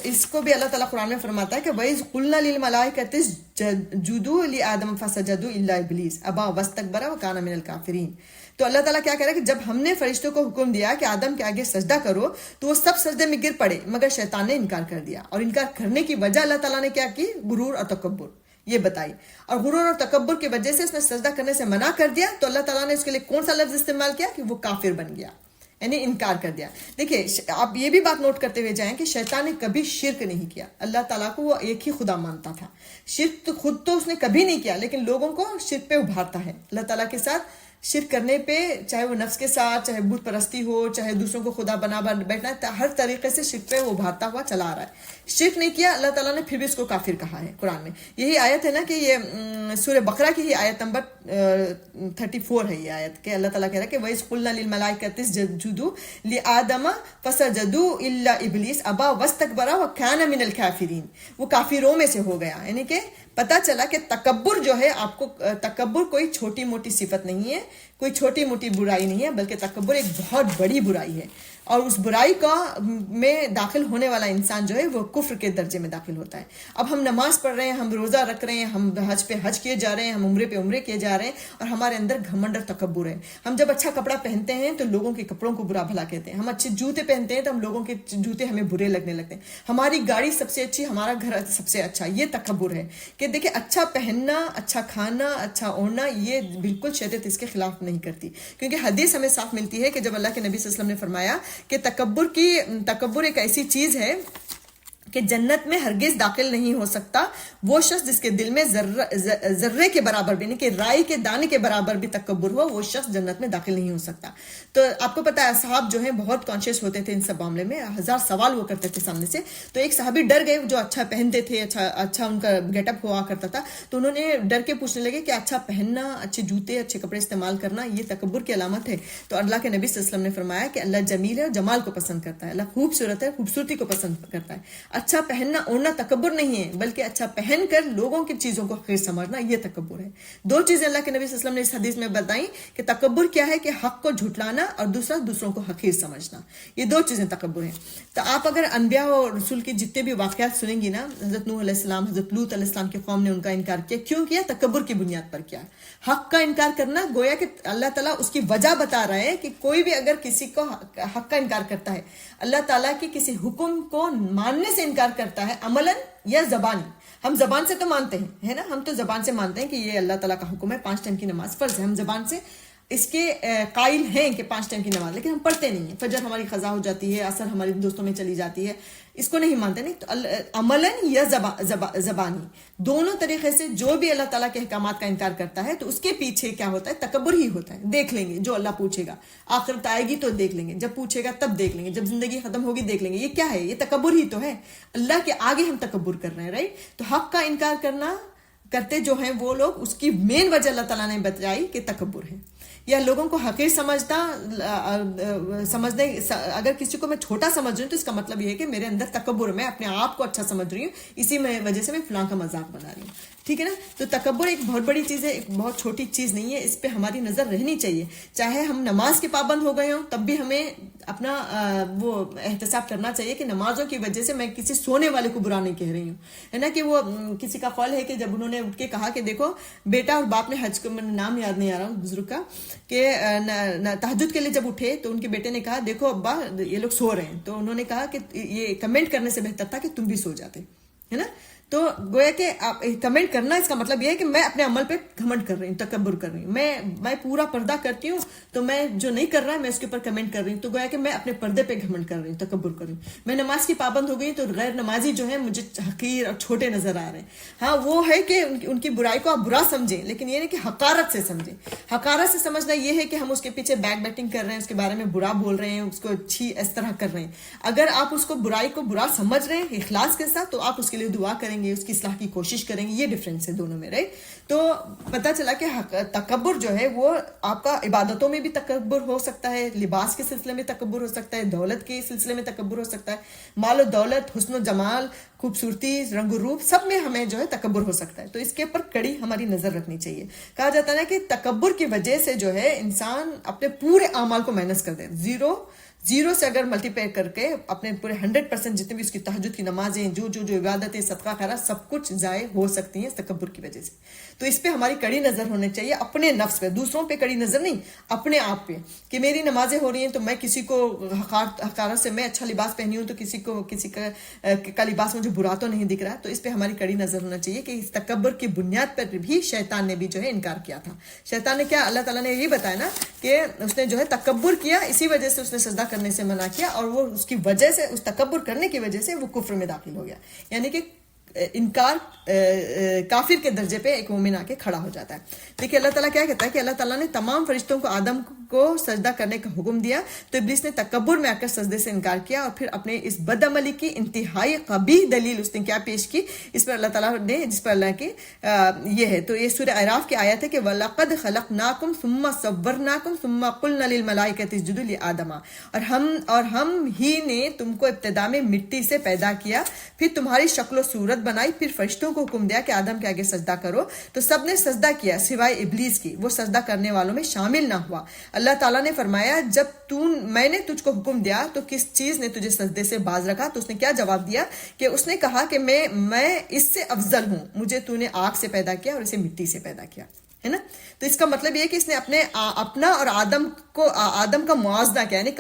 اس کو بھی اللہ تعالیٰ قرآن میں فرماتا ہے کہ وَإِذْ قُلْنَا لِلْمَلَائِكَةِ اسْجُدُوا لِآدَمَ فَسَجَدُوا إِلَّا إِبْلِيسَ أَبَىٰ وَاسْتَكْبَرَ وَكَانَ مِنَ الْكَافِرِينَ. تو اللہ تعالیٰ کیا کہہ رہا ہے کہ جب ہم نے فرشتوں کو حکم دیا کہ آدم کے آگے سجدہ کرو تو وہ سب سجدے میں گر پڑے مگر شیطان نے انکار کر دیا. اور انکار کرنے کی وجہ اللہ تعالیٰ نے کیا کی, غرور اور تکبر یہ بتائی. اور غرور اور تکبر کی وجہ سے اس نے سجدہ کرنے سے منع کر دیا. تو اللہ تعالیٰ نے اس کے لیے کون سا لفظ استعمال کیا کہ وہ کافر بن گیا, یعنی انکار کر دیا. دیکھیے آپ یہ بھی بات نوٹ کرتے ہوئے جائیں کہ شیطان نے کبھی شرک نہیں کیا. اللہ تعالیٰ کو وہ ایک ہی خدا مانتا تھا. شرک تو خود تو اس نے کبھی نہیں کیا, لیکن لوگوں کو شرک پہ ابھارتا ہے. اللہ تعالیٰ کے ساتھ شرک کرنے پہ, چاہے وہ نفس کے ساتھ, چاہے بت پرستی ہو, چاہے دوسروں کو خدا بنا بیٹھنا ہے, ہر طریقے سے شرک پہ وہ ابھارتا ہوا چلا آ رہا ہے. شرک نہیں کیا اللہ تعالیٰ نے, پھر بھی اس کو کافر کہا ہے قرآن میں. یہی آیت ہے نا کہ یہ سورہ بقرہ کی ہی آیت نمبر 34 ہے یہ آیت, کہ اللہ تعالیٰ کہہ رہا ہے کہ وَإِذْ قُلْنَا لِلْمَلَائِكَةِ اسْجُدُوا لِآدَمَ فَسَجَدُوا إِلَّا إِبْلِيسَ أَبَىٰ وَاسْتَكْبَرَ وَكَانَ مِنَ الْكَافِرِينَ. وہ کافروں میں سے ہو گیا. یعنی کہ پتا چلا کہ تکبر جو ہے, آپ کو تکبر کوئی چھوٹی موٹی صفت نہیں ہے, کوئی چھوٹی موٹی برائی نہیں ہے, بلکہ تکبر ایک بہت بڑی برائی ہے. اور اس برائی کا میں داخل ہونے والا انسان جو ہے وہ کفر کے درجے میں داخل ہوتا ہے. اب ہم نماز پڑھ رہے ہیں, ہم روزہ رکھ رہے ہیں, ہم حج پہ حج کیے جا رہے ہیں, ہم عمرے پہ عمرے کیے جا رہے ہیں, اور ہمارے اندر گھمنڈ اور تکبر ہے. ہم جب اچھا کپڑا پہنتے ہیں تو لوگوں کے کپڑوں کو برا بھلا کہتے ہیں. ہم اچھے جوتے پہنتے ہیں تو ہم لوگوں کے جوتے ہمیں برے لگنے لگتے ہیں. ہماری گاڑی سب سے اچھی, ہمارا گھر سب سے اچھا. یہ تکبر ہے کہ دیکھیں اچھا پہننا, اچھا کھانا, اچھا اوڑھنا, یہ بالکل شریعت اس کے خلاف نہیں کرتی. کیونکہ حدیث ہمیں صاف ملتی ہے کہ جب اللہ کے نبی صلی اللہ علیہ وسلم نے فرمایا کہ تکبر ایک ایسی چیز ہے کہ جنت میں ہرگز داخل نہیں ہو سکتا وہ شخص جس کے دل میں ذرے کے برابر بھی, نہیں کہ رائی کے دانے کے برابر بھی تکبر ہو, وہ شخص جنت میں داخل نہیں ہو سکتا. تو آپ کو پتا ہے اصحاب جو ہیں بہت کانشیس ہوتے تھے ان سب معاملے میں, ہزار سوال وہ کرتے تھے سامنے سے. تو ایک صحابی ڈر گئے جو اچھا پہنتے تھے, اچھا ان کا گیٹ اپ ہوا کرتا تھا, تو انہوں نے ڈر کے پوچھنے لگے کہ اچھا پہننا, اچھے جوتے, اچھے کپڑے استعمال کرنا یہ تکبر کی علامت ہے. تو اللہ کے نبی صلی اللہ علیہ وسلم نے فرمایا کہ اللہ جمیل ہے اور جمال کو پسند کرتا ہے, اللہ خوبصورت ہے, خوبصورتی کو پسند کرتا ہے. اچھا پہننا اوڑھنا تکبر نہیں ہے, بلکہ اچھا پہن کر لوگوں کی چیزوں کو حقیر سمجھنا یہ تکبر ہے. دو چیزیں اللہ کے نبی صلی اللہ علیہ وسلم نے اس حدیث میں بتائیں کہ تکبر کیا ہے, کہ حق کو جھٹلانا, اور دوسرا دوسروں کو حقیر سمجھنا. یہ دو چیزیں تکبر ہیں. تو آپ اگر انبیاء اور رسول کے جتنے بھی واقعات سنیں گی نا, حضرت نوح علیہ السلام, حضرت لوط علیہ السلام کی قوم نے ان کا انکار کیا. کیوں کیا؟ تکبر کی بنیاد پر کیا. حق کا انکار کرنا گویا کہ اللہ تعالیٰ اس کی وجہ بتا رہا ہے کہ کوئی بھی اگر کسی کو حق کا انکار کرتا ہے, اللہ تعالیٰ کی کسی حکم کو ماننے سے انکار کرتا ہے, عملاً یا زبانی. ہم زبان سے تو مانتے ہیں, ہے نا, ہم تو زبان سے مانتے ہیں کہ یہ اللہ تعالیٰ کا حکم ہے, 5 ٹائم کی نماز فرض ہے, ہم زبان سے اس کے قائل ہیں کہ 5 ٹائم کی نماز, لیکن ہم پڑھتے نہیں ہیں. فجر ہماری قضا ہو جاتی ہے, عصر ہماری دوستوں میں چلی جاتی ہے, اس کو نہیں مانتے. نہیں تو عملاً یا زبانی, دونوں طریقے سے جو بھی اللہ تعالیٰ کے احکامات کا انکار کرتا ہے تو اس کے پیچھے کیا ہوتا ہے, تکبر ہی ہوتا ہے. دیکھ لیں گے جو اللہ پوچھے گا, آخرت آئے گی تو دیکھ لیں گے, جب پوچھے گا تب دیکھ لیں گے, جب زندگی ختم ہوگی دیکھ لیں گے. یہ کیا ہے؟ یہ تکبر ہی تو ہے. اللہ کے آگے ہم تکبر کر رہے ہیں, رائٹ. تو حق کا انکار کرتے جو ہیں وہ لوگ, اس کی مین وجہ اللہ تعالیٰ نے بتائی کہ تکبر ہے, یا لوگوں کو حقیر سمجھنے. اگر کسی کو میں چھوٹا سمجھ رہی ہوں تو اس کا مطلب یہ ہے کہ میرے اندر تکبر ہے, میں اپنے آپ کو اچھا سمجھ رہی ہوں, اسی وجہ سے میں فلاں کا مذاق بنا رہی ہوں. ٹھیک ہے نا. تو تکبر ایک بہت بڑی چیز ہے, ایک بہت چھوٹی چیز نہیں ہے. اس پہ ہماری نظر رہنی چاہیے. چاہے ہم نماز کے پابند ہو گئے ہوں تب بھی ہمیں اپنا وہ احتساب کرنا چاہیے کہ نمازوں کی وجہ سے میں کسی سونے والے کو برا نہیں کہہ رہی ہوں, ہے نا. کہ وہ کسی کا قول ہے کہ جب انہوں نے اٹھ کے کہا کہ دیکھو بیٹا اور باپ نے حج کو, نام یاد نہیں آ رہا بزرگ کا, کہ تہجد کے لیے جب اٹھے تو ان کے بیٹے نے کہا دیکھو ابا یہ لوگ سو رہے ہیں. تو انہوں نے کہا کہ یہ کمنٹ کرنے سے بہتر تھا کہ تم بھی سو جاتے, ہے نا. تو گویا کہ آپ کمنٹ کرنا اس کا مطلب یہ ہے کہ میں اپنے عمل پہ گھمنڈ کر رہی ہوں، تکبر کر رہی ہوں، میں پورا پردہ کرتی ہوں تو میں جو نہیں کر رہا ہے میں اس کے اوپر کمنٹ کر رہی ہوں، تو گویا کہ میں اپنے پردے پہ گھمنڈ کر رہی ہوں، تکبر کر رہی ہوں۔ میں نماز کی پابند ہو گئی تو غیر نمازی جو ہے مجھے حقیر اور چھوٹے نظر آ رہے ہیں۔ ہاں وہ ہے کہ ان کی برائی کو آپ برا سمجھیں، لیکن یہ نہیں کہ حقارت سے سمجھیں۔ حقارت سے سمجھنا یہ ہے کہ ہم اس کے پیچھے بیک بیٹنگ کر رہے ہیں، اس کے بارے میں برا بول رہے ہیں، اس کو اچھی اس طرح کر رہے ہیں۔ اگر آپ اس کو برائی کو برا سمجھ رہے ہیں اخلاص کے ساتھ تو آپ اس کے لیے دعا کریں گے، اس کی اصلاح کی کوشش کریں گے، یہ ڈفرینس ہے دونوں میں، رائٹ؟ تو پتہ چلا کہ تکبر جو ہے وہ آپ کا عبادتوں میں بھی تکبر ہو سکتا ہے، لباس کے سلسلے میں تکبر ہو سکتا ہے، دولت کے سلسلے میں تکبر ہو سکتا ہے، مال و دولت، حسن و جمال، خوبصورتی، رنگ و روپ، سب میں ہمیں جو ہے تکبر ہو سکتا ہے۔ تو اس کے اوپر کڑی ہماری نظر رکھنی چاہیے۔ کہا جاتا ہے نا کہ تکبر کی وجہ سے جو ہے انسان اپنے پورے اعمال کو مائنس کر دے، زیرو سے اگر ملٹی پلائی کر کے اپنے پورے 100% جتنے بھی اس کی تہجد کی نمازیں، جو عبادتیں، صدقہ خیرات، سب کچھ ضائع ہو سکتی ہیں اس تکبر کی وجہ سے۔ تو اس پہ ہماری کڑی نظر ہونی چاہیے، اپنے نفس پہ، دوسروں پہ کڑی نظر نہیں، اپنے آپ پہ، کہ میری نمازیں ہو رہی ہیں تو میں کسی کو حقارت سے، میں اچھا لباس پہنی ہوں تو کسی کا لباس مجھے برا تو نہیں دکھ رہا۔ تو اس پہ ہماری کڑی نظر ہونا چاہیے کہ اس تکبر کی بنیاد پر بھی شیطان نے بھی جو ہے انکار کیا تھا۔ شیطان نے کیا، اللہ تعالیٰ نے یہی بتایا نا کہ اس نے جو ہے تکبر کیا، اسی وجہ سے اس نے سجدہ کرنے سے منع کیا، اور وہ اس کی وجہ سے، اس تکبر کرنے کی وجہ سے وہ کفر میں داخل ہو گیا، یعنی کہ انکار کافر کے درجے پہ ایک مومن آ کے کھڑا ہو جاتا ہے۔ دیکھیے اللہ تعالیٰ کیا کہتا ہے کہ اللہ تعالیٰ نے تمام فرشتوں کو آدم کو سجدہ کرنے کا حکم دیا، تو ابلیس نے تکبر میں آ کر سجدے سے انکار کیا، اور پھر اپنے اس بد عملی کی انتہائی قبیح دلیل اس نے کیا پیش کی، اس پر اللہ تعالیٰ نے، جس پر اللہ کی یہ ہے، تو یہ سورہ اعراف کی آیت ہے کہ وَلَقَدْ خَلَقْنَاكُمْ ثُمَّ صَوَّرْنَاكُمْ ثُمَّ قُلْنَا لِلْمَلَائِكَةِ اسْجُدُوا لِآدَمَ، اور ہم ہی نے تم کو ابتدا میں مٹی سے پیدا کیا، پھر تمہاری شکل و صورت بنائی، پھر فرشتوں کو حکم دیا کہ آدم کے آگے سجدہ کرو، تو سب نے سجدہ کیا سوائے ابلیس کی، وہ سجدہ کرنے والوں میں شامل نہ ہوا۔ اللہ تعالیٰ نے فرمایا جب میں نے تجھ کو حکم دیا تو کس چیز نے تجھے سجدے سے باز رکھا؟ تو اس نے کیا جواب دیا کہ اس نے کہا کہ میں اس سے افضل ہوں، مجھے تو نے آگ سے پیدا کیا اور اسے مٹی سے پیدا کیا، ہے نا؟ تو اس کا مطلب یہ ہے کہ اس نے اپنا اور آدم کا موازنہ کیا، یعنی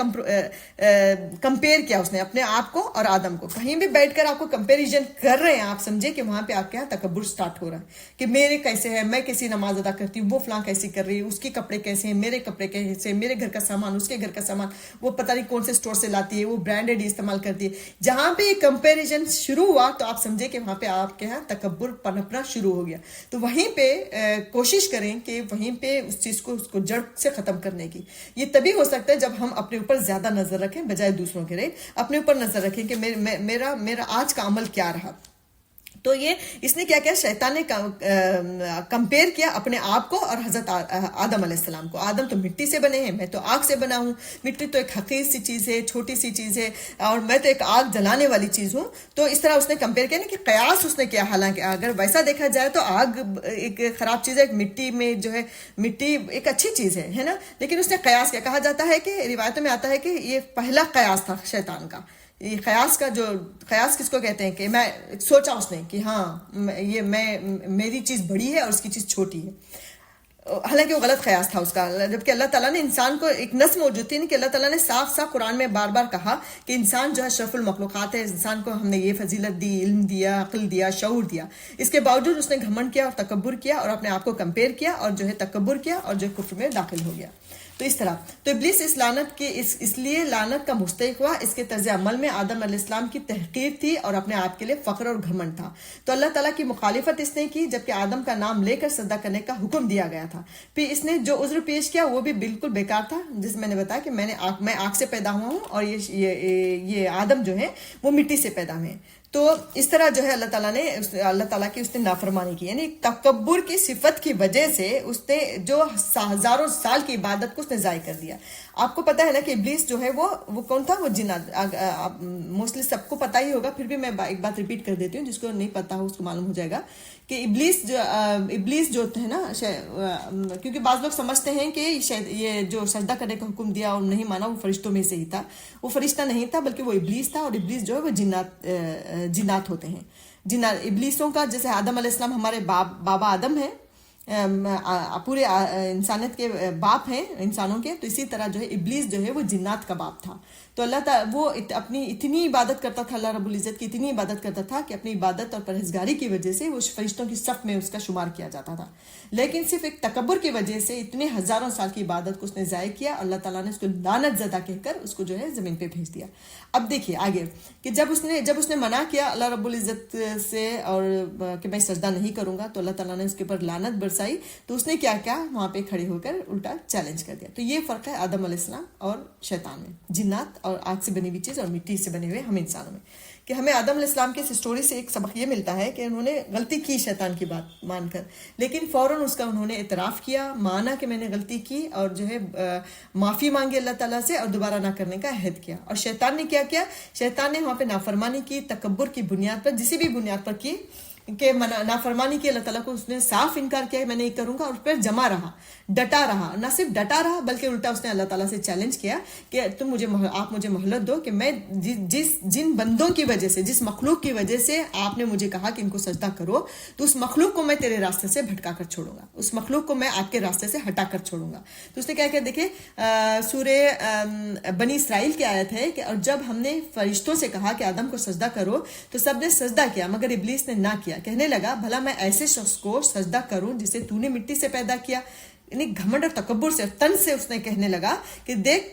کمپیئر کیا اس نے اپنے آپ کو اور آدم کو۔ کہیں بھی بیٹھ کر آپ کو کمپیریزن کر رہے ہیں، آپ سمجھے کہ وہاں پہ آپ کے یہاں تکبر سٹارٹ ہو رہا ہے کہ میرے کیسے ہے، میں کیسی نماز ادا کرتی ہوں، وہ فلاں کیسی کر رہی ہے، اس کے کپڑے کیسے ہیں، میرے کپڑے کیسے، میرے گھر کا سامان، اس کے گھر کا سامان، وہ پتہ نہیں کون سے اسٹور سے لاتی ہے، وہ برانڈیڈ استعمال کرتی ہے۔ جہاں پہ یہ کمپیریزن شروع ہوا تو آپ سمجھے کہ وہاں پہ آپ کے یہاں تکبر پنپنا شروع ہو گیا۔ تو وہیں پہ کوشش کریں کہ وہیں پہ اس چیز کو، اس کو جڑ سے ختم کرنے کی۔ یہ تبھی ہو سکتا ہے جب ہم اپنے اوپر زیادہ نظر رکھیں بجائے دوسروں کے، رہے اپنے اوپر نظر رکھیں کہ میرا آج کا عمل کیا رہا۔ تو یہ اس نے کیا کیا، شیطان نے کمپیئر کیا اپنے آپ کو اور حضرت آدم علیہ السلام کو۔ آدم تو مٹی سے بنے ہیں، میں تو آگ سے بنا ہوں، مٹی تو ایک حقیر سی چیز ہے، چھوٹی سی چیز ہے، اور میں تو ایک آگ جلانے والی چیز ہوں۔ تو اس طرح اس نے کمپیئر کیا نا کہ قیاس اس نے کیا، حالانکہ اگر ویسا دیکھا جائے تو آگ ایک خراب چیز ہے، ایک مٹی میں جو ہے، مٹی ایک اچھی چیز ہے نا، لیکن اس نے قیاس کیا۔ کہا جاتا ہے کہ روایتوں میں آتا ہے کہ یہ پہلا قیاس تھا شیطان کا۔ یہ قیاس کس کو کہتے ہیں کہ میں سوچا اس نے کہ ہاں یہ میری چیز بڑی ہے اور اس کی چیز چھوٹی ہے، حالانکہ وہ غلط قیاس تھا اس کا۔ جبکہ اللہ تعالیٰ نے انسان کو ایک نص موجود تھی کہ اللہ تعالیٰ نے صاف قرآن میں بار بار کہا کہ انسان جو ہے اشرف المخلوقات ہے، انسان کو ہم نے یہ فضیلت دی، علم دیا، عقل دیا، شعور دیا۔ اس کے باوجود اس نے گھمنڈ کیا اور تکبر کیا اور اپنے آپ کو کمپیئر کیا اور جو ہے تکبر کیا اور جو کفر میں داخل ہو گیا۔ تو اس طرح تو ابلیس اس لعنت کے اس لیے لعنت کا مستحق ہوا، اس کے طرز عمل میں آدم علیہ السلام کی تحقیر تھی اور اپنے آپ کے لیے فخر اور گھمنڈ تھا۔ تو اللہ تعالیٰ کی مخالفت اس نے کی جبکہ آدم کا نام لے کر سجدہ کرنے کا حکم دیا گیا تھا۔ پھر اس نے جو عذر پیش کیا وہ بھی بالکل بیکار تھا، جس میں نے بتایا کہ میں آگ سے پیدا ہوا ہوں اور یہ آدم جو ہے وہ مٹی سے پیدا ہوئے ہیں۔ تو اس طرح جو ہے اللہ تعالیٰ کی اس نے نافرمانی کی، یعنی تکبر کی صفت کی وجہ سے اس نے جو ہزاروں سال کی عبادت کو اس نے ضائع کر دیا۔ آپ کو پتا ہے نا کہ ابلیس جو ہے وہ کون تھا، وہ جنات، موسٹلی سب کو پتا ہی ہوگا، پھر بھی میں ایک بات ریپیٹ کر دیتی ہوں، جس کو نہیں پتا ہو اس کو معلوم ہو جائے گا کہ ابلیس جو ہے نا، کیونکہ بعض لوگ سمجھتے ہیں کہ یہ جو سجدہ کرنے کا حکم دیا اور نہیں مانا وہ فرشتوں میں سے ہی تھا، وہ فرشتہ نہیں تھا بلکہ وہ ابلیس تھا، اور ابلیس جو ہے وہ جنات ہوتے ہیں۔ ابلیسوں کا جیسے آدم علیہ السلام ہمارے بابا آدم ہیں، پورے انسانیت کے باپ ہیں انسانوں کے، تو اسی طرح جو ہے ابلیس جو ہے وہ جنات کا باپ تھا. تو اللہ تعالیٰ وہ اپنی اتنی عبادت کرتا تھا، اللہ رب العزت کی اتنی عبادت کرتا تھا کہ اپنی عبادت اور پرہیزگاری کی وجہ سے وہ فرشتوں کی صف میں اس کا شمار کیا جاتا تھا. لیکن صرف ایک تکبر کی وجہ سے اتنے ہزاروں سال کی عبادت کو اس نے ضائع کیا، اللہ تعالیٰ نے اس کو لعنت زدہ کہہ کر اس کو جو ہے زمین پہ بھیج دیا. اب دیکھیے آگے کہ جب اس نے منع کیا اللہ رب العزت سے اور کہ میں سجدہ نہیں کروں گا، تو اللہ تعالیٰ نے اس کے اوپر لعنت برسائی. تو اس نے کیا وہاں پہ کھڑے ہو کر الٹا چیلنج کر دیا. تو یہ فرق ہے آدم علیہ السلام اور شیطان میں، جنات اور آگ سے بنی ہوئی چیز اور مٹی سے بنے ہوئے ہم انسانوں میں. کہ ہمیں آدم علیہ السلام کی اس اسٹوری سے ایک سبق یہ ملتا ہے کہ انہوں نے غلطی کی شیطان کی بات مان کر، لیکن فوراً اس کا انہوں نے اعتراف کیا، مانا کہ میں نے غلطی کی، اور جو ہے معافی مانگی اللہ تعالیٰ سے اور دوبارہ نہ کرنے کا عہد کیا. اور شیطان نے کیا کیا؟ شیطان نے وہاں پہ نافرمانی کی، تکبر کی بنیاد پر، کسی بھی بنیاد پر کی کہ نافرمانی کی، اللہ تعالیٰ کو اس نے صاف انکار کیا کہ میں نہیں کروں گا، اور پھر جمع رہا، ڈٹا رہا. نہ صرف ڈٹا رہا بلکہ الٹا اس نے اللہ تعالیٰ سے چیلنج کیا کہ آپ مجھے مہلت دو کہ میں جن بندوں کی وجہ سے، جس مخلوق کی وجہ سے آپ نے مجھے کہا کہ ان کو سجدہ کرو، تو اس مخلوق کو میں تیرے راستے سے بھٹکا کر چھوڑوں گا، اس مخلوق کو میں آپ کے راستے سے ہٹا کر چھوڑوں گا. تو اس نے کیا دیکھیں سورہ بنی اسرائیل کی آیت ہے کہ اور جب ہم نے فرشتوں سے کہا کہ آدم کو سجدہ کرو تو سب نے سجدہ کیا مگر ابلیس نے نہ کیا. کہنے لگا بھلا میں ایسے شخص کو سجدہ کروں جسے تو نے مٹی سے پیدا کیا. یعنی گھمنڈ اور تکبر سے، تن سے اس نے کہنے لگا کہ دیکھ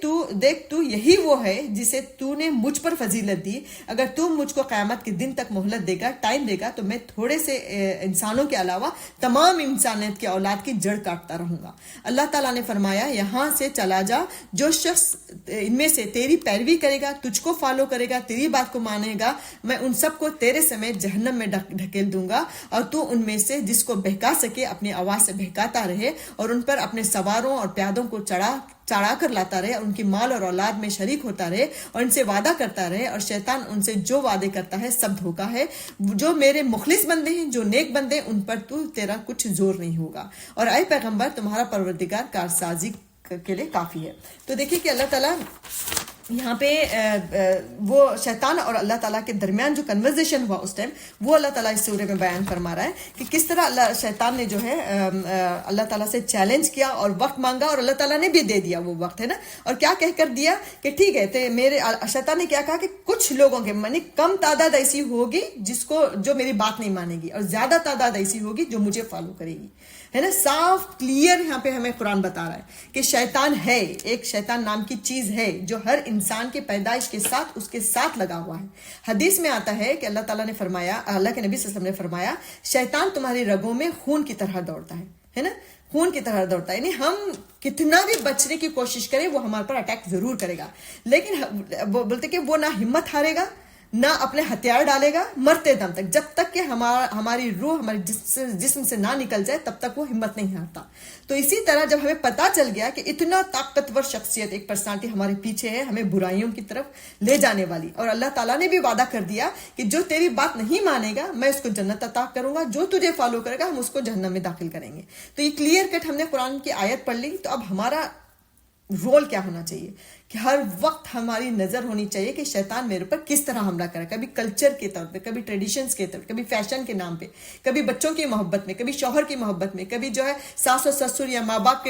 تو یہی وہ ہے جسے تو نے مجھ پر فضیلت دی. اگر تو مجھ کو قیامت کے دن تک مہلت دے گا، ٹائم دے گا، تو میں تھوڑے سے انسانوں کے علاوہ تمام انسانیت کی اولاد کی جڑ کاٹتا رہوں گا. اللہ تعالیٰ نے فرمایا یہاں سے چلا جا، جو شخص ان میں سے تیری پیروی کرے گا، تجھ کو فالو کرے گا، تیری بات کو مانے گا، میں ان سب کو تیرے سمیت جہنم میں ڈھکیل دوں گا. اور تو ان میں سے جس کو بہکا سکے اپنی آواز سے بہکاتا رہے، اور ان پر اپنے سواروں اور پیادوں کو چڑھا کر لاتا رہے، اور ان کی مال اور اولاد میں شریک ہوتا رہے، اور ان سے وعدہ کرتا رہے. اور شیطان ان سے جو وعدے کرتا ہے سب دھوکا ہے. جو میرے مخلص بندے ہیں، جو نیک بندے، ان پر تیرا کچھ زور نہیں ہوگا. اور اے پیغمبر تمہارا پروردگار کارسازی کے لیے کافی ہے. تو دیکھیے کہ اللہ تعالیٰ یہاں پہ وہ شیطان اور اللہ تعالیٰ کے درمیان جو کنورزیشن ہوا اس ٹائم، وہ اللہ تعالیٰ اس سورہ میں بیان فرما رہا ہے کہ کس طرح شیطان نے جو ہے اللہ تعالیٰ سے چیلنج کیا اور وقت مانگا، اور اللہ تعالیٰ نے بھی دے دیا وہ وقت، ہے نا. اور کیا کہہ کر دیا کہ ٹھیک ہے، شیطان نے کیا کہا کہ کچھ لوگوں کے یعنی کم تعداد ایسی ہوگی جو میری بات نہیں مانے گی، اور زیادہ تعداد ایسی ہوگی جو مجھے فالو کرے گی، ہے نا. صاف کلیئر یہاں پہ ہمیں قرآن بتا رہا ہے کہ شیطان ہے، ایک شیطان نام کی چیز ہے جو ہر انسان کے پیدائش کے ساتھ اس کے ساتھ لگا ہوا ہے. حدیث میں آتا ہے کہ اللہ تعالیٰ نے فرمایا، اللہ کے نبی صلی اللہ علیہ وسلم نے فرمایا شیطان تمہاری رگوں میں خون کی طرح دوڑتا ہے نا، خون کی طرح دوڑتا ہے. یعنی ہم کتنا بھی بچنے کی کوشش کریں وہ ہمارے پر اٹیک ضرور کرے گا، لیکن بولتے کہ وہ نہ ہمت ہارے گا، نہ اپنے ہتھیار ڈالے گا مرتے دم تک. جب تک کہ ہماری روح ہمارے جسم سے نہ نکل جائے تب تک وہ ہمت نہیں ہارتا. تو اسی طرح جب ہمیں پتا چل گیا کہ اتنا طاقتور شخصیت، ایک پرسنالٹی ہمارے پیچھے ہے ہمیں برائیوں کی طرف لے جانے والی، اور اللہ تعالیٰ نے بھی وعدہ کر دیا کہ جو تیری بات نہیں مانے گا میں اس کو جنت عطا کروں گا، جو تجھے فالو کرے گا ہم اس کو جہنم میں داخل کریں گے. تو یہ کلیئر کٹ ہم نے قرآن کی آیت پڑھ لی. تو اب ہمارا رول کیا ہونا چاہیے کہ ہر وقت ہماری نظر ہونی چاہیے کہ شیطان میرے پر کس طرح حملہ کرے، کبھی کلچر کے طور پہ، کبھی ٹریڈیشنز کے طور پہ، کبھی فیشن کے نام پہ، کبھی بچوں کی محبت میں، کبھی شوہر کی محبت میں، کبھی جو ہے ساس و سسر یا ماں باپ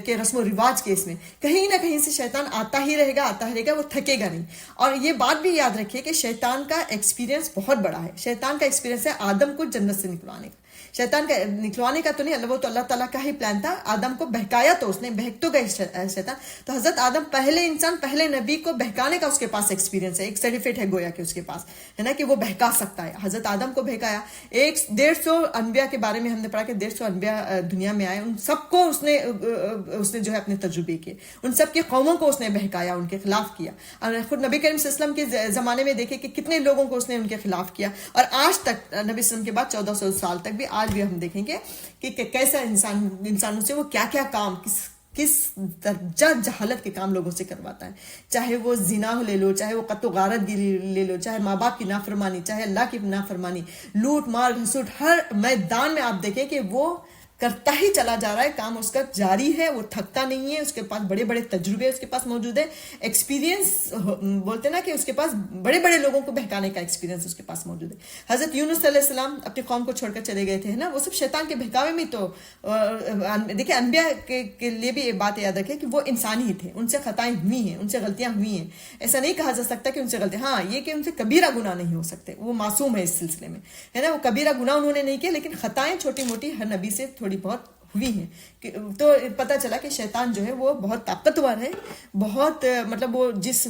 کے رسم و رواج کے اس میں، کہیں نہ کہیں سے شیطان آتا ہی رہے گا، وہ تھکے گا نہیں. اور یہ بات بھی یاد رکھیے کہ شیطان کا ایکسپیرینس بہت بڑا ہے. شیطان کا ایکسپیرینس ہے آدم کو جنت سے نکلوانے کا. شیطان کا نکلوانے کا تو نہیں، وہ تو اللہ تعالیٰ کا ہی پلان تھا. آدم کو بہکایا تو اس نے، بہک تو گئے شیطان. تو حضرت آدم پہلے انسان، پہلے نبی کو بہکانے کا اس کے پاس ایکسپیرینس ہے، ایک سرٹیفکیٹ ہے گویا کہ اس کے پاس، ہے نا، کہ وہ بہکا سکتا ہے. حضرت آدم کو بہکایا. 150 انبیاء کے بارے میں ہم نے پڑھا کہ 150 انبیاء دنیا میں آئے، ان سب کو اس نے جو ہے اپنے تجربے کیے، ان سب کی قوموں کو اس نے بہکایا، ان کے خلاف کیا. اور خود نبی کریم صلی اللہ علیہ وسلم کے زمانے میں دیکھے کہ کتنے لوگوں کو اس نے ان کے خلاف کیا. اور آج تک نبی صلی اللہ علیہ وسلم کے بعد 1400 سال تک بھی آج بھی ہم دیکھیں گے کہ کیسا انسانوں سے وہ کیا کیا کام، کس درجہ جہالت کے کام لوگوں سے کرواتا ہے. چاہے وہ زنا لے لو، چاہے وہ قتل و غارت گیری لے لو، چاہے ماں باپ کی نافرمانی، چاہے اللہ کی نافرمانی، لوٹ مار گھسوٹ، ہر میدان میں آپ دیکھیں کہ وہ کرتا ہی چلا جا رہا ہے, کام اس کا جاری ہے, وہ تھکتا نہیں ہے, اس کے پاس بڑے بڑے تجربے اس کے پاس موجود ہے, ایکسپیرینس بولتے نا کہ اس کے پاس بڑے بڑے لوگوں کو بہکانے کا ایکسپیرینس اس کے پاس موجود ہے. حضرت یونس علیہ السلام اپنی قوم کو چھوڑ کر چلے گئے تھے نا, وہ سب شیطان کے بہکاوے میں. تو دیکھیں انبیاء کے لیے بھی یہ بات یاد رکھیں کہ وہ انسان ہی تھے, ان سے خطائیں ہوئی ہیں, ان سے غلطیاں ہوئی ہیں. ایسا نہیں کہا جا سکتا کہ ان سے غلطی, ہاں یہ کہ ان سے کبیرہ گناہ نہیں ہو سکتے, وہ معصوم ہے اس سلسلے میں, ہے نا. وہ کبیرہ گناہ انہوں نے نہیں کیا, لیکن خطائیں چھوٹی موٹی ہر نبی سے تھوڑی بہت ہوئی ہیں. تو پتہ چلا کہ شیطان جو ہے وہ بہت طاقتور ہے, بہت مطلب وہ جس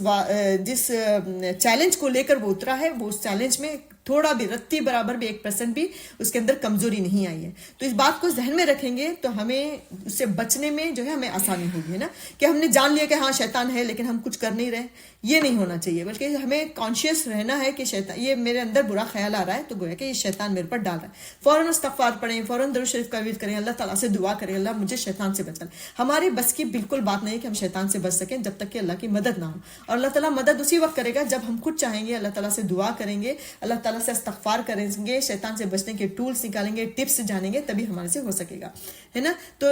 چیلنج کو لے کر وہ اترا ہے, وہ اس چیلنج میں تھوڑا بھی رتی برابر بھی 1% بھی اس کے اندر کمزوری نہیں آئی ہے. تو اس بات کو ذہن میں رکھیں گے تو ہمیں اس سے بچنے میں جو ہے ہمیں آسانی ہوگی, نا کہ ہم نے جان لیا کہ ہاں شیطان ہے لیکن ہم کچھ کر نہیں رہے. یہ نہیں ہونا چاہیے, بلکہ ہمیں کانشیس رہنا ہے کہ شیطان, یہ میرے اندر برا خیال آ رہا ہے تو گویا کہ یہ شیطان میرے پر ڈال رہا ہے. فوراً استغفار پڑھیں, فوراً درود شریف کا ورد کریں, اللہ تعالیٰ سے دعا کریں, اللہ مجھے شیطان سے بچا. ہماری بس کی بالکل بات نہیں کہ ہم شیطان سے بچ سکیں جب تک کہ اللہ کی مدد نہ ہو. اور اللہ تعالیٰ مدد اسی وقت کرے گا جب ہم خود چاہیں گے, اللہ تعالیٰ سے دعا کریں گے, اللہ تعالیٰ سے استغفار کریں گے, شیطان سے بچنے کے ٹولز نکالیں گے, ٹپس جانیں گے, تبھی ہمارے سے ہو سکے گا, ہے نا. تو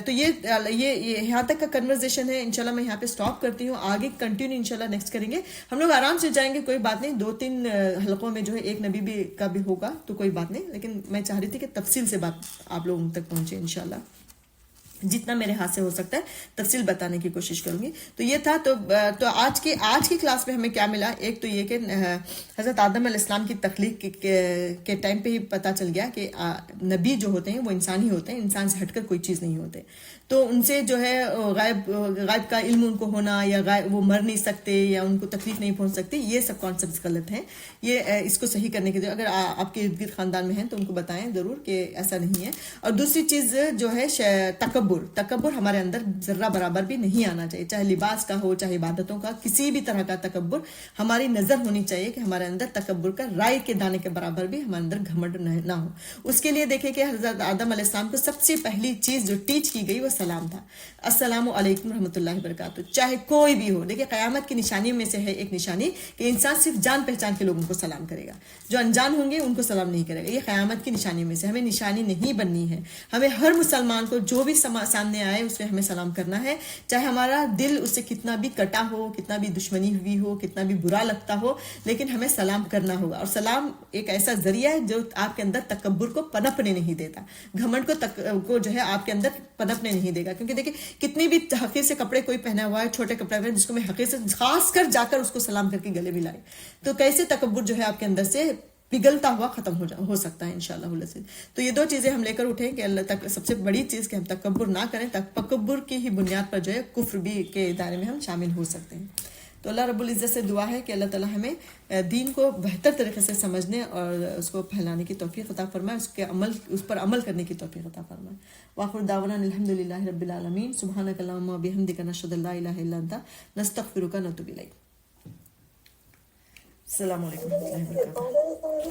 یہ یہاں تک کا کنورزیشن ہے. انشاءاللہ میں یہاں پہ سٹاپ کرتی ہوں, آگے کنٹینیو انشاءاللہ نیکسٹ کریں گے. ہم لوگ آرام سے جائیں گے, کوئی بات نہیں, 2-3 حلقوں میں جو ہے ایک نبی بھی کا بھی ہوگا تو کوئی بات نہیں, لیکن میں چاہ رہی تھی کہ تفصیل سے بات آپ لوگوں تک پہنچے. انشاءاللہ جتنا میرے ہاتھ سے ہو سکتا ہے تفصیل بتانے کی کوشش کروں گی. تو یہ تھا. تو آج کی کلاس میں ہمیں کیا ملا, ایک تو یہ کہ حضرت آدم علیہ السلام کی تخلیق کے ٹائم پہ ہی پتہ چل گیا کہ نبی جو ہوتے ہیں وہ انسان ہی ہوتے ہیں, انسان سے ہٹ کر کوئی چیز نہیں ہوتے. تو ان سے جو ہے غائب کا علم ان کو ہونا, یا وہ مر نہیں سکتے, یا ان کو تکلیف نہیں پہنچ سکتی, یہ سب کانسیپٹس غلط ہیں. یہ اس کو صحیح کرنے کے لیے اگر آپ کے ارد گرد خاندان میں ہیں تو ان کو بتائیں ضرور کہ ایسا نہیں ہے. اور دوسری چیز جو ہے تکبر ہمارے اندر ذرہ برابر بھی نہیں آنا چاہیے, چاہے لباس کا ہو, چاہے عبادتوں کا, کسی بھی طرح کا تکبر. ہماری نظر ہونی چاہیے کہ ہمارے اندر تکبر کا رائے کے دانے کے برابر بھی ہمارے اندر گھمنڈ نہ ہو. اس کے لیے دیکھیں کہ حضرت آدم علیہ السلام کو سب سے پہلی چیز جو ٹیچ کی گئی وہ سلام تھا. السلام علیکم رحمۃ اللہ وبرکاتہ, چاہے کوئی بھی ہو. دیکھیں قیامت کی نشانیوں میں سے ہے ایک نشانی کہ انسان صرف جان پہچان کے لوگوں کو سلام کرے گا, جو انجان ہوں گے ان کو سلام نہیں کرے گا. یہ قیامت کی نشانیوں میں سے ہمیں نشانی نہیں بننی ہے. ہمیں ہر مسلمان کو جو بھی سامنے آئے اس میں ہمیں سلام کرنا ہے, چاہے ہمارا دل اس سے کتنا بھی کٹا ہو, کتنا بھی دشمنی ہوئی ہو, کتنا بھی برا لگتا ہو, لیکن ہمیں سلام کرنا ہوگا. اور سلام ایک ایسا ذریعہ ہے جو آپ کے اندر تکبر کو پنپنے نہیں دیتا, گھمنڈ کو جو ہے آپ کے اندر پنپنے نہیں دے گا. کیونکہ دیکھیں کتنی بھی حقیر سے کپڑے کوئی پہنا ہوا ہے, چھوٹے کپڑے پہنے جس کو میں حقیر سے خاص کر جا کر اس کو سلام کر کے گلے ملائے, تو کیسے تکبر جو ہے آپ کے اندر سے پگھلتا ہوا ختم ہو سکتا ہے انشاءاللہ. تو یہ 2 چیزیں ہم لے کر اٹھیں کہ اللہ تک سب سے بڑی چیز کہ ہم تکبر نہ کریں. تکبر کی ہی بنیاد پر جو ہے کفر بھی کے دائرے میں ہم شامل ہو سکتے ہیں. تو اللہ رب العزت سے دعا ہے کہ اللہ تعالی ہمیں دین کو بہتر طریقے سے سمجھنے اور اس کو پھیلانے کی توفیق عطا فرمائے, اس پر عمل کرنے کی توفیق عطا فرمائے. وآخر دعوانا الحمدللہ رب العالمین. سبحانک اللہم و بحمدک نشہد ان لا الہ الا انت نستغفرک ونتوب الیک. السلام علیکم و رحمۃ اللہ وبرکاتہ.